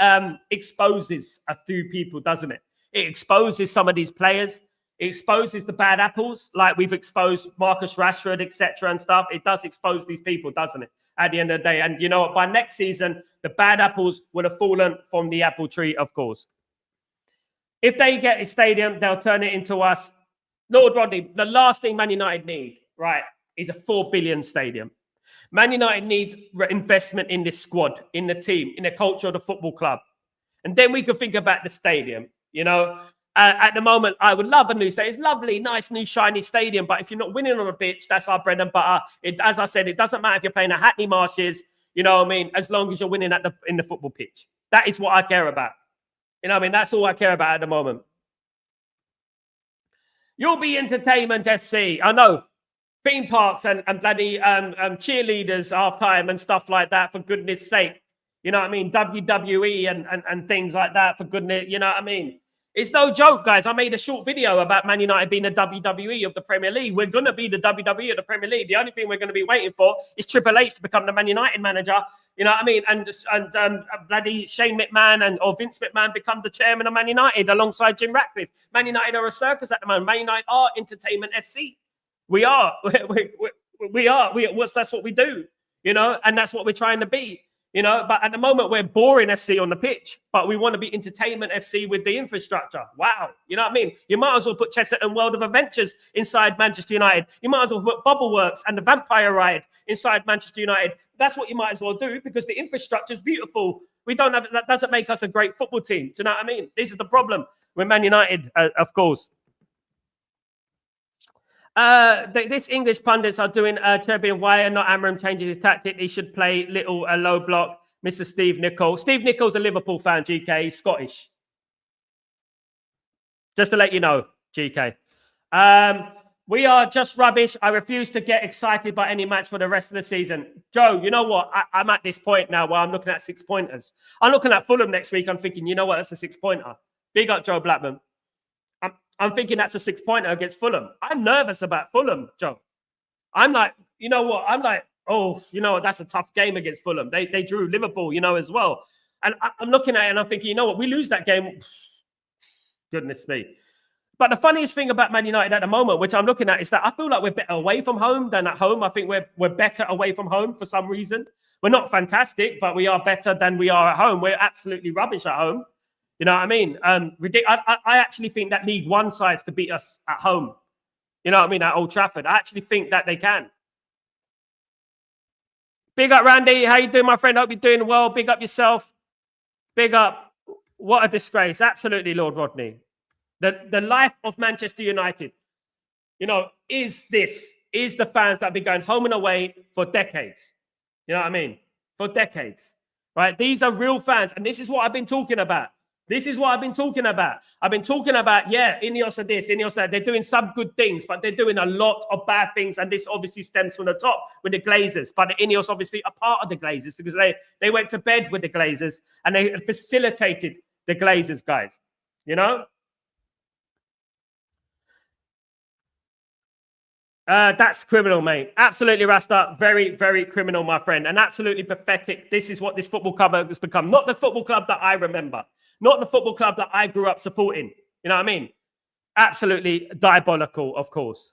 exposes a few people, doesn't it? It exposes some of these players. It exposes the bad apples, like we've exposed Marcus Rashford, etc. and stuff. It does expose these people, doesn't it? At the end of the day. And you know what? By next season, the bad apples would have fallen from the apple tree, of course. If they get a stadium, they'll turn it into us. Lord Rodney, the last thing Man United need, right, is a 4 billion stadium. Man United needs investment in this squad, in the team, in the culture of the football club. And then we can think about the stadium, you know. At the moment, I would love a new stadium. It's lovely, nice, new, shiny stadium. But if you're not winning on a pitch, that's our bread and butter. As I said, it doesn't matter if you're playing at Hackney Marshes, you know what I mean, as long as you're winning in the football pitch. That is what I care about. You know what I mean? That's all I care about at the moment. You'll be Entertainment FC. I know. Theme parks and bloody cheerleaders half-time and stuff like that, for goodness sake. You know what I mean? WWE and things like that, for goodness, you know what I mean? It's no joke, guys. I made a short video about Man United being the WWE of the Premier League. We're going to be the WWE of the Premier League. The only thing we're going to be waiting for is Triple H to become the Man United manager. You know what I mean? And bloody Shane McMahon or Vince McMahon become the chairman of Man United alongside Jim Ratcliffe. Man United are a circus at the moment. Man United are Entertainment FC. We are. We are. That's what we do, you know, and that's what we're trying to be. You know, but at the moment, we're boring FC on the pitch, but we want to be Entertainment FC with the infrastructure. Wow. You know what I mean? You might as well put Chesterton World of Adventures inside Manchester United. You might as well put Bubbleworks and the Vampire Ride inside Manchester United. That's what you might as well do, because the infrastructure is beautiful. We don't have, that doesn't make us a great football team. Do you know what I mean? This is the problem with Man United, of course. This English pundits are doing Cherubin. Why are not Amorim changes his tactic? He should play little low block. Mr. Steve Nicol. Steve Nicol's a Liverpool fan, GK. He's Scottish. Just to let you know, GK. We are just rubbish. I refuse to get excited by any match for the rest of the season. Joe, you know what? I'm at this point now where I'm looking at 6-pointers. I'm looking at Fulham next week. I'm thinking, you know what? That's a 6-pointer. Big up Joe Blackman. I'm thinking that's a 6-pointer against Fulham. I'm nervous about Fulham, Joe. I'm like, you know what? I'm like, oh, you know what? That's a tough game against Fulham. They drew Liverpool, you know, as well. And I'm looking at it and I'm thinking, you know what? We lose that game. Goodness me. But the funniest thing about Man United at the moment, which I'm looking at, is that I feel like we're better away from home than at home. I think we're better away from home for some reason. We're not fantastic, but we are better than we are at home. We're absolutely rubbish at home. You know what I mean? I actually think that League One sides could beat us at home. You know what I mean? At Old Trafford. I actually think that they can. Big up, Randy. How you doing, my friend? Hope you're doing well. Big up yourself. Big up. What a disgrace. Absolutely, Lord Rodney. The life of Manchester United, you know, is the fans that have been going home and away for decades. You know what I mean? For decades, right? These are real fans. And this is what I've been talking about. This is what I've been talking about. I've been talking about, yeah, INEOS are this, INEOS that. They're doing some good things, but they're doing a lot of bad things. And this obviously stems from the top with the Glazers. But the INEOS obviously are part of the Glazers because they went to bed with the Glazers and they facilitated the Glazers, guys. You know? That's criminal, mate. Absolutely, Rasta. Very, very criminal, my friend. And absolutely pathetic. This is what this football club has become. Not the football club that I remember. Not the football club that I grew up supporting. You know what I mean? Absolutely diabolical, of course.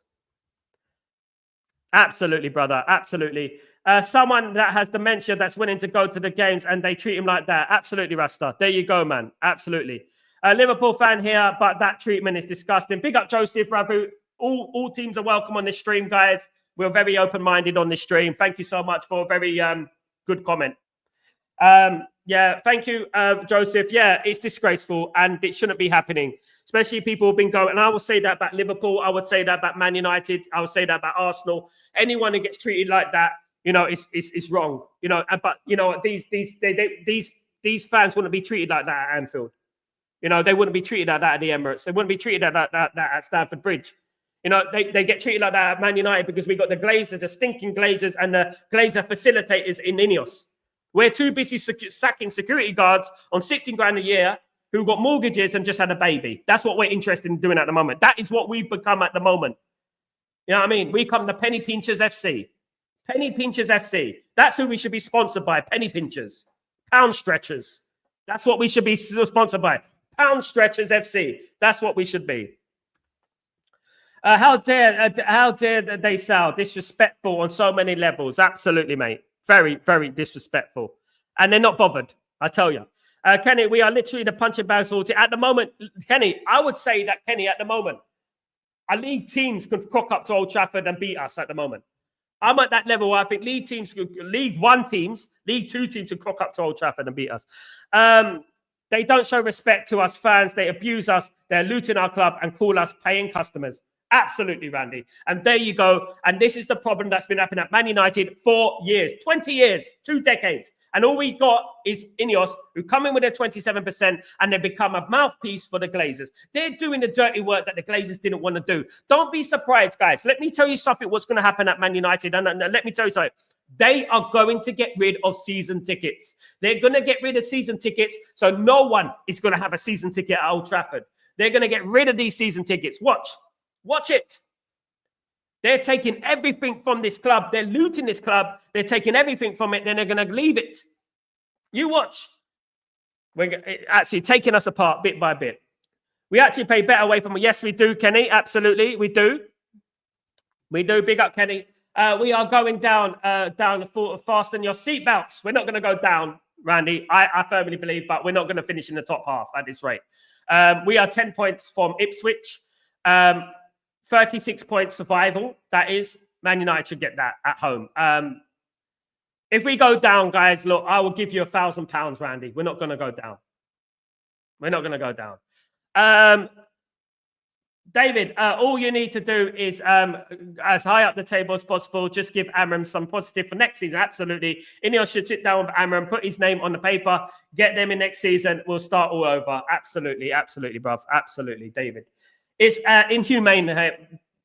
Absolutely, brother. Absolutely. Someone that has dementia that's willing to go to the games and they treat him like that. Absolutely, Rasta. There you go, man. Absolutely. Liverpool fan here, but that treatment is disgusting. Big up Joseph, Ravu. All teams are welcome on this stream, guys. We're very open-minded on this stream. Thank you so much for a very good comment. Yeah, thank you, Joseph. Yeah, it's disgraceful and it shouldn't be happening. Especially people have been going, and I will say that about Liverpool. I would say that about Man United. I would say that about Arsenal. Anyone who gets treated like that, you know, it's wrong. You know, but you know these fans wouldn't be treated like that at Anfield. You know, they wouldn't be treated like that at the Emirates. They wouldn't be treated like that at Stamford Bridge. You know, they get treated like that at Man United because we got the Glazers, the stinking Glazers, and the Glazer facilitators in INEOS. We're too busy sacking security guards on 16 grand a year who got mortgages and just had a baby. That's what we're interested in doing at the moment. That is what we've become at the moment. You know what I mean? We come to Penny Pinchers FC. Penny Pinchers FC. That's who we should be sponsored by. Penny Pinchers. Pound Stretchers. That's what we should be sponsored by. Pound Stretchers FC. That's what we should be. How dare they sound disrespectful on so many levels? Absolutely, mate. Very, very disrespectful. And they're not bothered, I tell you. Kenny, we are literally the punching bags for at the moment. Kenny, I would say that, Kenny, at the moment, our league teams could crock up to Old Trafford and beat us at the moment. I'm at that level where I think League One teams, League Two teams could crock up to Old Trafford and beat us. They don't show respect to us fans. They abuse us. They're looting our club and call us paying customers. Absolutely, Randy. And there you go. And this is the problem that's been happening at Man United for years, 20 years, 2 decades. And all we got is INEOS, who come in with their 27% and they become a mouthpiece for the Glazers. They're doing the dirty work that the Glazers didn't want to do. Don't be surprised, guys. Let me tell you something what's going to happen at Man United. And let me tell you something. They are going to get rid of season tickets. They're going to get rid of season tickets. So no one is going to have a season ticket at Old Trafford. They're going to get rid of these season tickets. Watch it. They're taking everything from this club. They're looting this club. They're taking everything from it. Then they're going to leave it. You watch. We're actually taking us apart bit by bit. We actually pay better away from it. Yes, we do, Kenny. Absolutely. We do. We do. Big up, Kenny. We are going down fasten your seatbelts. We're not going to go down, Randy. I firmly believe, but we're not going to finish in the top half at this rate. We are 10 points from Ipswich. 36 points survival. That is, Man United should get that at home. If we go down, guys, look, I will give you £1,000, Randy. We're not going to go down. We're not going to go down. David, all you need to do is, as high up the table as possible, just give Amorim some positive for next season. Absolutely. INEOS should sit down with Amorim, put his name on the paper, get them in next season. We'll start all over. Absolutely. Absolutely, bruv. Absolutely, David. It's inhumane.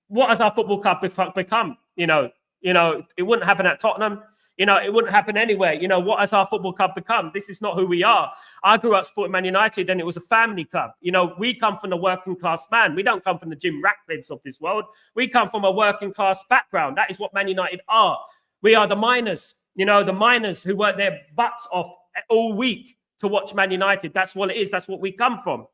What has our football club become? You know, it wouldn't happen at Tottenham. You know, it wouldn't happen anywhere. You know, what has our football club become? This is not who we are. I grew up supporting Man United and it was a family club. You know, we come from the working class man. We don't come from the Jim Ratcliffes of this world. We come from a working class background. That is what Man United are. We are the miners, you know, the miners who work their butts off all week to watch Man United. That's what it is. That's what we come from.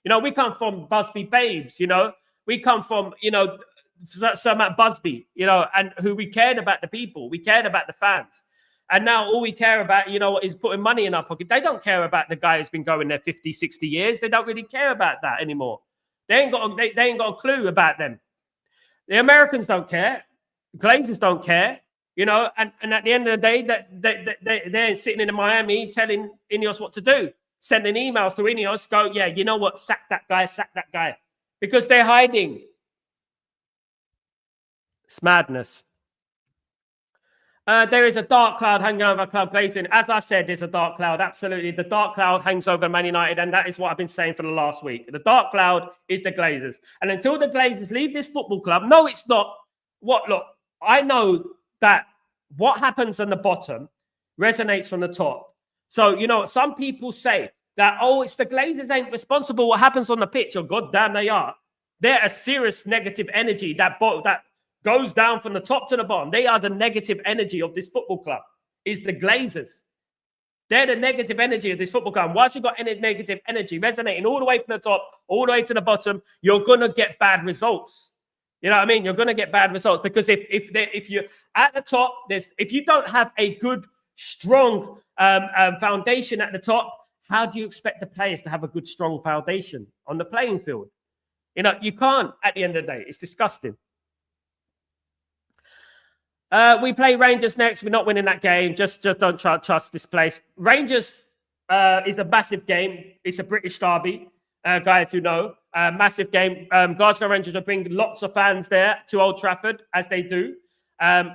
You know, we come from Busby Babes, you know. We come from, you know, Sir Matt Busby, you know, and who we cared about the people. We cared about the fans. And now all we care about, you know, is putting money in our pocket. They don't care about the guy who's been going there 50, 60 years. They don't really care about that anymore. They ain't got a clue about them. The Americans don't care. Glazers don't care. You know, and at the end of the day, they're sitting in Miami telling INEOS what to do, sending emails to INEOS, go, yeah, you know what, sack that guy, because they're hiding. It's madness. There is a dark cloud hanging over Club Glazing. As I said, there's a dark cloud. Absolutely. The dark cloud hangs over Man United, and that is what I've been saying for the last week. The dark cloud is the Glazers. And until the Glazers leave this football club, no, it's not. Look, I know that what happens on the bottom resonates from the top. So, you know, some people say that, oh, it's the Glazers ain't responsible what happens on the pitch. Oh, God damn, they are. They're a serious negative energy that goes down from the top to the bottom. They are the negative energy of this football club, is the Glazers. They're the negative energy of this football club. And once you've got any negative energy resonating all the way from the top, all the way to the bottom, you're going to get bad results. You know what I mean? You're going to get bad results, because if you're at the top, if you don't have a good, strong foundation at the top, how do you expect the players to have a good, strong foundation on the playing field? You know, you can't at the end of the day. It's disgusting. We play Rangers next. We're not winning that game. Just don't trust this place. Rangers is a massive game. It's a British derby. Guys who know, massive game. Glasgow Rangers will bring lots of fans there to Old Trafford, as they do.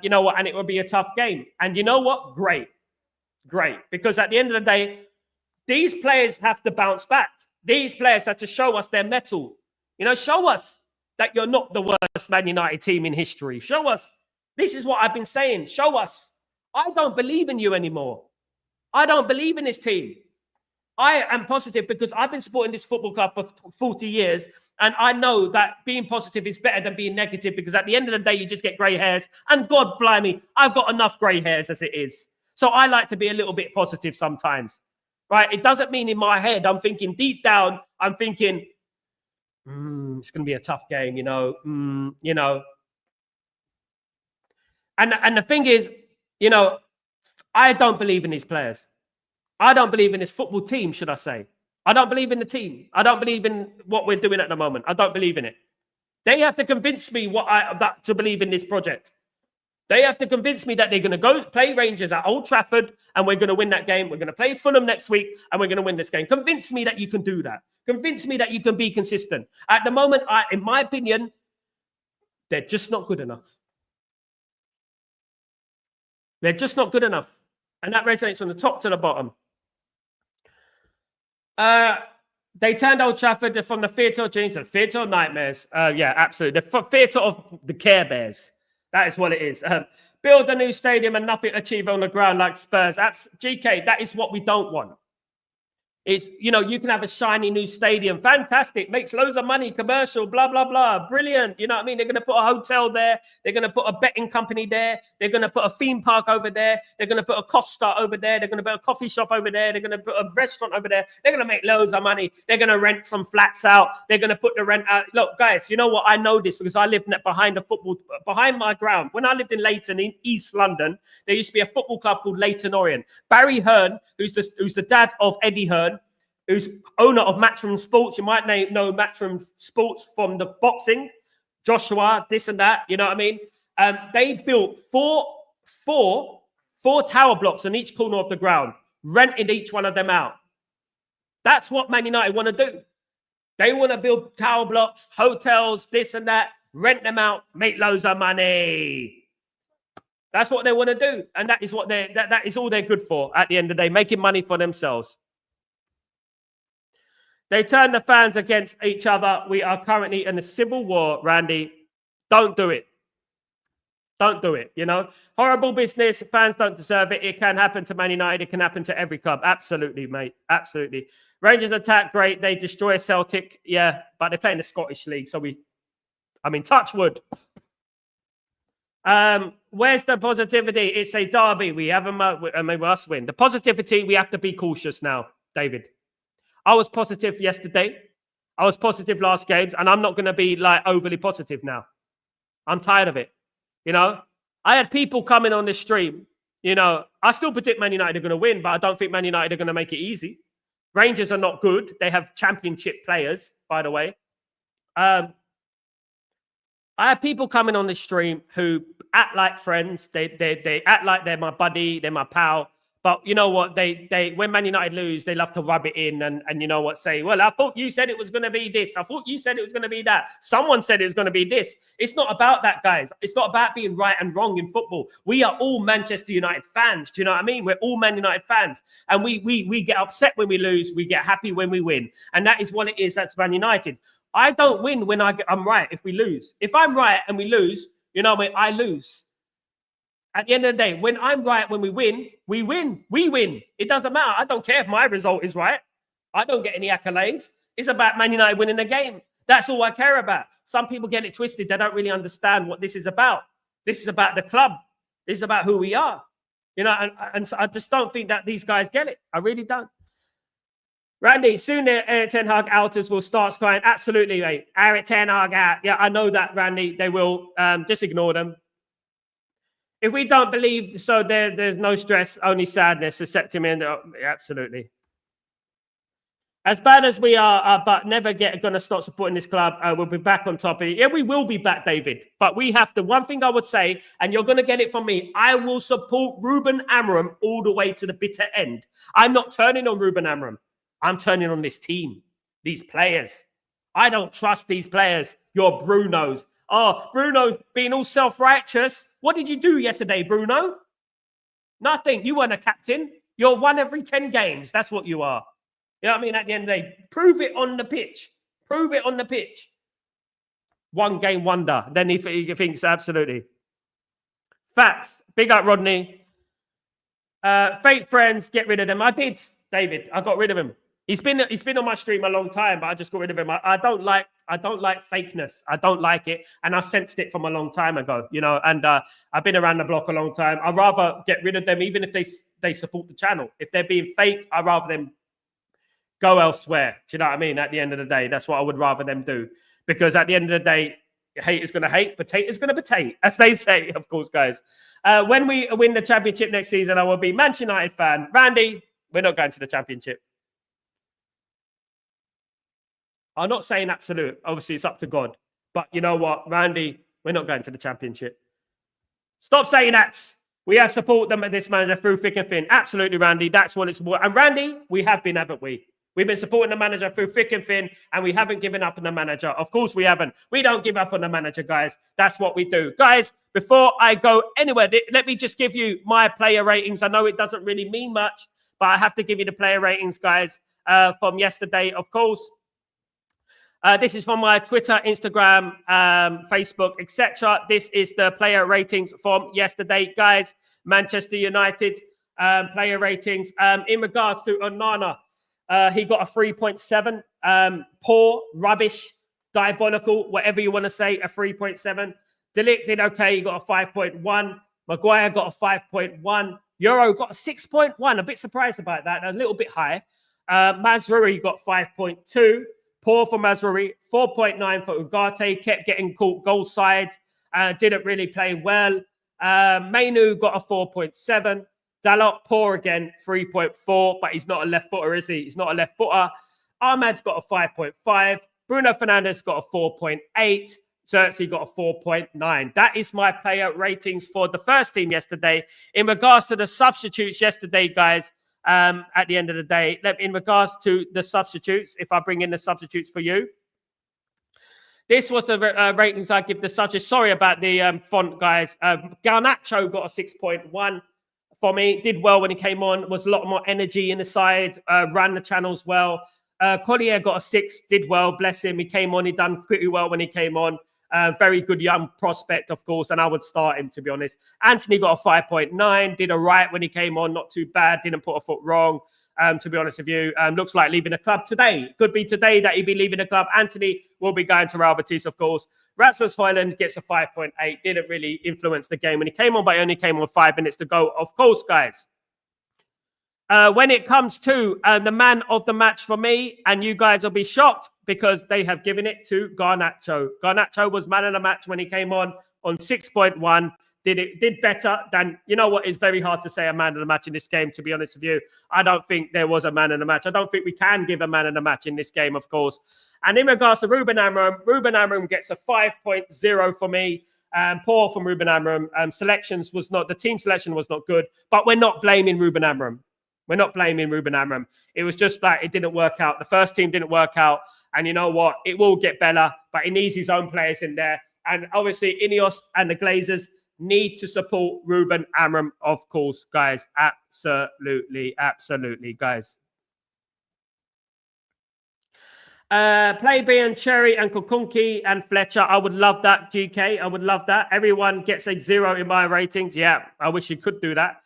You know what? And it will be a tough game. And you know what? Great. Because at the end of the day, these players have to bounce back. These players have to show us their mettle. You know, show us that you're not the worst Man United team in history. Show us. This is what I've been saying. Show us. I don't believe in you anymore. I don't believe in this team. I am positive because I've been supporting this football club for 40 years, and I know that being positive is better than being negative, because at the end of the day, you just get grey hairs. And God blimey, I've got enough grey hairs as it is. So I like to be a little bit positive sometimes, right? It doesn't mean in my head, I'm thinking deep down, I'm thinking, it's going to be a tough game, you know, you know. And the thing is, you know, I don't believe in these players. I don't believe in this football team, should I say. I don't believe in the team. I don't believe in what we're doing at the moment. I don't believe in it. They have to convince me to believe in this project. They have to convince me that they're going to go play Rangers at Old Trafford and we're going to win that game. We're going to play Fulham next week and we're going to win this game. Convince me that you can do that. Convince me that you can be consistent. At the moment, in my opinion, they're just not good enough. They're just not good enough. And that resonates from the top to the bottom. They turned Old Trafford from the theatre of dreams to the theatre of nightmares. Yeah, absolutely. The theatre of the Care Bears. That is what it is. Build a new stadium and nothing achieved on the ground like Spurs. GK, that is what we don't want. It's, you know, you can have a shiny new stadium. Fantastic. Makes loads of money. Commercial, blah, blah, blah. Brilliant. You know what I mean? They're going to put a hotel there. They're going to put a betting company there. They're going to put a theme park over there. They're going to put a Costa over there. They're going to put a coffee shop over there. They're going to put a restaurant over there. They're going to make loads of money. They're going to rent some flats out. They're going to put the rent out. Look, guys, you know what? I know this because I lived behind my ground. When I lived in Leighton in East London, there used to be a football club called Leighton Orient. Barry Hearn, who's the dad of Eddie Hearn, who's owner of Matchroom Sports. You might know Matchroom Sports from the boxing, Joshua, this and that. You know what I mean? They built four tower blocks on each corner of the ground, rented each one of them out. That's what Man United want to do. They want to build tower blocks, hotels, this and that, rent them out, make loads of money. That's what they want to do, and that is what that is all they're good for at the end of the day, making money for themselves. They turn the fans against each other. We are currently in a civil war, Randy. Don't do it. Don't do it, you know. Horrible business. Fans don't deserve it. It can happen to Man United. It can happen to every club. Absolutely, mate. Absolutely. Rangers attack, great. They destroy Celtic. Yeah, but they play in the Scottish League. So touch wood. Where's the positivity? It's a derby. We must win. The positivity, we have to be cautious now, David. I was positive yesterday. I was positive last games, and I'm not going to be like overly positive now. I'm tired of it. You know, I had people coming on this stream. You know, I still predict Man United are going to win, but I don't think Man United are going to make it easy. Rangers are not good. They have championship players, by the way. I have people coming on the stream who act like friends. They act like they're my buddy, they're my pal. But you know what? They when Man United lose, they love to rub it in and you know what? Say, well, I thought you said it was going to be this. I thought you said it was going to be that. Someone said it was going to be this. It's not about that, guys. It's not about being right and wrong in football. We are all Manchester United fans. Do you know what I mean? We're all Man United fans, and we get upset when we lose. We get happy when we win, and that is what it is. That's Man United. I don't win when I'm right if we lose. If I'm right and we lose, you know what I mean? I lose. At the end of the day, when I'm right, when we win, we win. We win. It doesn't matter. I don't care if my result is right. I don't get any accolades. It's about Man United winning the game. That's all I care about. Some people get it twisted. They don't really understand what this is about. This is about the club. This is about who we are. You know, and so I just don't think that these guys get it. I really don't. Randy, soon the Eric Ten Hag outers will start crying. Absolutely, mate. Eric Ten Hag out. Yeah, I know that, Randy. They will. Just ignore them. If we don't believe, so there's no stress, only sadness. Accept him in. Oh, absolutely. As bad as we are, but never going to stop supporting this club. We'll be back on top of it. Yeah, we will be back, David. But we have to. One thing I would say, and you're going to get it from me, I will support Ruben Amorim all the way to the bitter end. I'm not turning on Ruben Amorim. I'm turning on this team, these players. I don't trust these players. Your Brunos. Oh, Bruno being all self-righteous. What did you do yesterday, Bruno? Nothing. You weren't a captain. You're one every 10 games. That's what you are. You know what I mean? At the end of the day, prove it on the pitch. Prove it on the pitch. One game wonder. Then he thinks, absolutely. Facts. Big up, Rodney. Fake friends, get rid of them. I did, David. I got rid of him. He's been on my stream a long time, but I just got rid of him. I don't like fakeness. I don't like it, and I sensed it from a long time ago, you know. And I've been around the block a long time. I'd rather get rid of them, even if they support the channel. If they're being fake, I'd rather them go elsewhere. Do you know what I mean? At the end of the day, that's what I would rather them do, because at the end of the day, hate is going to hate, potato is going to potato, as they say, of course, guys. When we win the championship next season, I will be Manchester United fan. Randy, we're not going to the championship. I'm not saying absolute. Obviously, it's up to God. But you know what, Randy, we're not going to the championship. Stop saying that. We have supported them at this manager through thick and thin. Absolutely, Randy. That's what it's about. And Randy, we have been, haven't we? We've been supporting the manager through thick and thin, and we haven't given up on the manager. Of course, we haven't. We don't give up on the manager, guys. That's what we do. Guys, before I go anywhere, let me just give you my player ratings. I know it doesn't really mean much, but I have to give you the player ratings, guys, from yesterday, of course. This is from my Twitter, Instagram, Facebook, etc. This is the player ratings from yesterday, guys. Manchester United player ratings. In regards to Onana, he got a 3.7. Poor, rubbish, diabolical, whatever you want to say, a 3.7. De Ligt did okay. He got a 5.1. Maguire got a 5.1. Euro got a 6.1. A bit surprised about that. A little bit high. Mazraoui got 5.2. Poor for Mazraoui, 4.9 for Ugarte, kept getting caught goal side, didn't really play well. Mainu got a 4.7. Dalot, poor again, 3.4, but he's not a left footer, is he? He's not a left footer. Ahmad's got a 5.5. Bruno Fernandes got a 4.8. Xerxes got a 4.9. That is my player ratings for the first team yesterday. In regards to the substitutes yesterday, guys, at the end of the day, in regards to the substitutes, if I bring in the substitutes for you, this was the ratings I give the substitutes. Sorry about the font, guys. Garnacho got a 6.1 for me. Did well when he came on. Was a lot more energy in the side. Ran the channels well. Collier got a 6. Did well. Bless him. He came on. He done pretty well when he came on. Very good young prospect, of course, and I would start him, to be honest. Anthony got a 5.9, did all right when he came on, not too bad, didn't put a foot wrong, to be honest with you. Looks like leaving the club today. Could be today that he'd be leaving the club. Anthony will be going to Real Betis, of course. Rasmus Højlund gets a 5.8, didn't really influence the game when he came on, but he only came on 5 minutes to go, of course, guys. When it comes to the man of the match for me, and you guys will be shocked because they have given it to Garnacho. Garnacho was man of the match when he came on 6.1. Did better than, you know what, it's very hard to say a man of the match in this game, to be honest with you. I don't think there was a man of the match. I don't think we can give a man of the match in this game, of course. And in regards to Ruben Amorim gets a 5.0 for me. Poor from Ruben Amorim. The team selection was not good, but we're not blaming Ruben Amorim. We're not blaming Ruben Amorim. It was just that it didn't work out. The first team didn't work out. And you know what? It will get better, but he needs his own players in there. And obviously, INEOS and the Glazers need to support Ruben Amorim, of course, guys. Absolutely, guys. Play B and Cherry and Kukunki and Fletcher. I would love that, GK. I would love that. Everyone gets a 0 in my ratings. Yeah, I wish you could do that.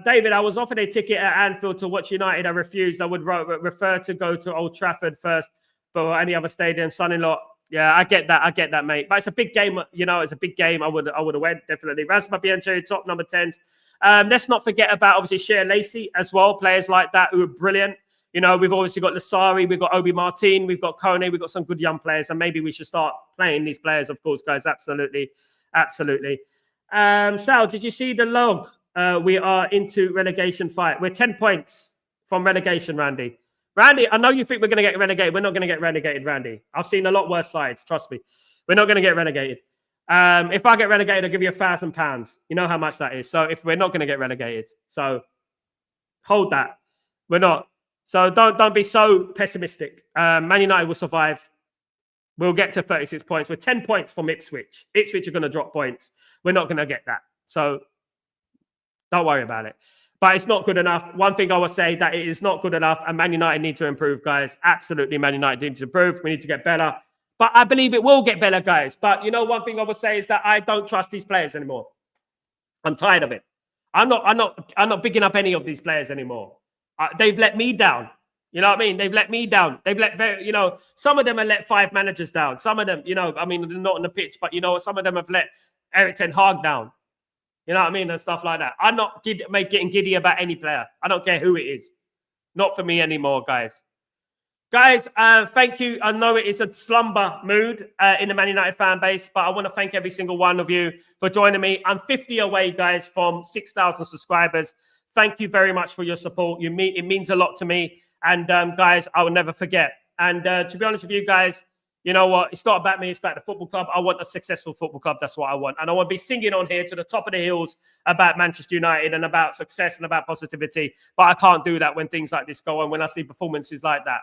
David, I was offered a ticket at Anfield to watch United. I refused. I would refer to go to Old Trafford first, but any other stadium, son-in-law. Yeah, I get that, mate. But it's a big game, you know. It's a big game. I would have went definitely. Rasma Bianchi, top number 10s. Let's not forget about obviously Cher Lacey as well. Players like that who are brilliant. You know, we've obviously got Lasari, we've got Obi Martin, we've got Kone, we've got some good young players, and maybe we should start playing these players, of course, guys. Absolutely. Sal, did you see the log? We are into relegation fight. We're 10 points from relegation, Randy. Randy, I know you think we're going to get relegated. We're not going to get relegated, Randy. I've seen a lot worse sides. Trust me. We're not going to get relegated. If I get relegated, I'll give you £1,000. You know how much that is. So if we're not going to get relegated, so hold that. We're not. So don't be so pessimistic. Man United will survive. We'll get to 36 points. We're 10 points from Ipswich. Ipswich are going to drop points. We're not going to get that. So don't worry about it. But it's not good enough. One thing I would say that it is not good enough, and Man United need to improve, guys. Absolutely, Man United need to improve. We need to get better. But I believe it will get better, guys. But you know, one thing I would say is that I don't trust these players anymore. I'm tired of it. I'm not picking up any of these players anymore. They've let me down. You know what I mean? They've let me down. They've let some of them have let 5 managers down. Some of them, I mean, they're not on the pitch, but some of them have let Erik ten Hag down. You know what I mean? And stuff like that. I'm not getting giddy about any player. I don't care who it is. Not for me anymore, guys. Guys, thank you. I know it is a slumber mood in the Man United fan base, but I want to thank every single one of you for joining me. I'm 50 away, guys, from 6,000 subscribers. Thank you very much for your support. It means a lot to me. And guys, I will never forget. And to be honest with you guys, you know what? It's not about me. It's about the football club. I want a successful football club. That's what I want. And I want to be singing on here to the top of the hills about Manchester United and about success and about positivity. But I can't do that when things like this go on, when I see performances like that.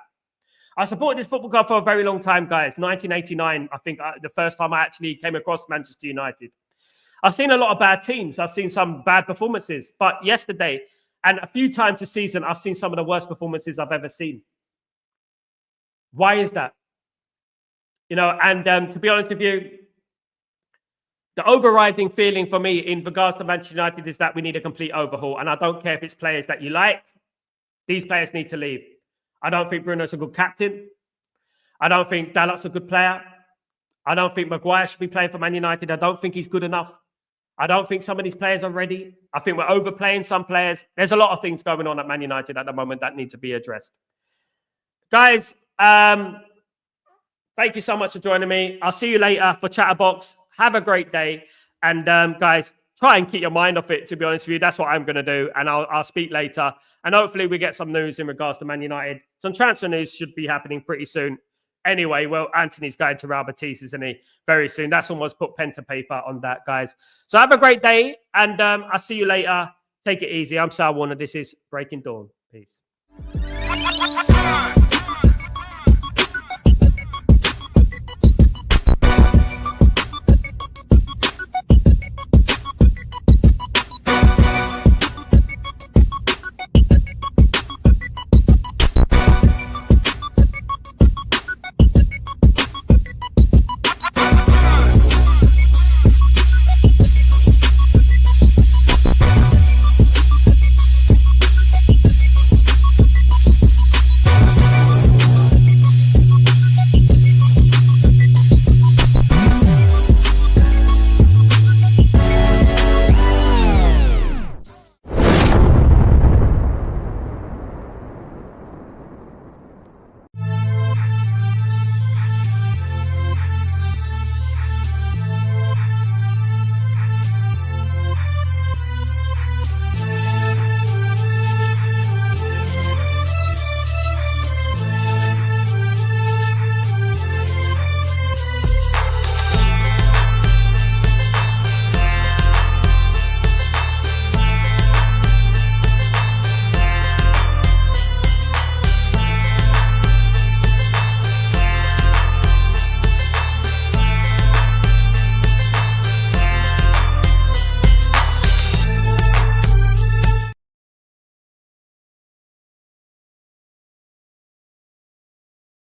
I supported this football club for a very long time, guys. 1989, I think, the first time I actually came across Manchester United. I've seen a lot of bad teams. I've seen some bad performances. But yesterday and a few times this season, I've seen some of the worst performances I've ever seen. Why is that? And to be honest with you, the overriding feeling for me in regards to Manchester United is that we need a complete overhaul. And I don't care if it's players that you like. These players need to leave. I don't think Bruno's a good captain. I don't think Dalot's a good player. I don't think Maguire should be playing for Man United. I don't think he's good enough. I don't think some of these players are ready. I think we're overplaying some players. There's a lot of things going on at Man United at the moment that need to be addressed. Guys, thank you so much for joining me. I'll see you later for Chatterbox. Have a great day. And guys, try and keep your mind off it, to be honest with you. That's what I'm going to do. And I'll speak later. And hopefully we get some news in regards to Man United. Some transfer news should be happening pretty soon. Anyway, well, Anthony's going to Real Betis, isn't he? Very soon. That's almost put pen to paper on that, guys. So have a great day. And I'll see you later. Take it easy. I'm Sal Warner. This is Breaking Dawn. Peace.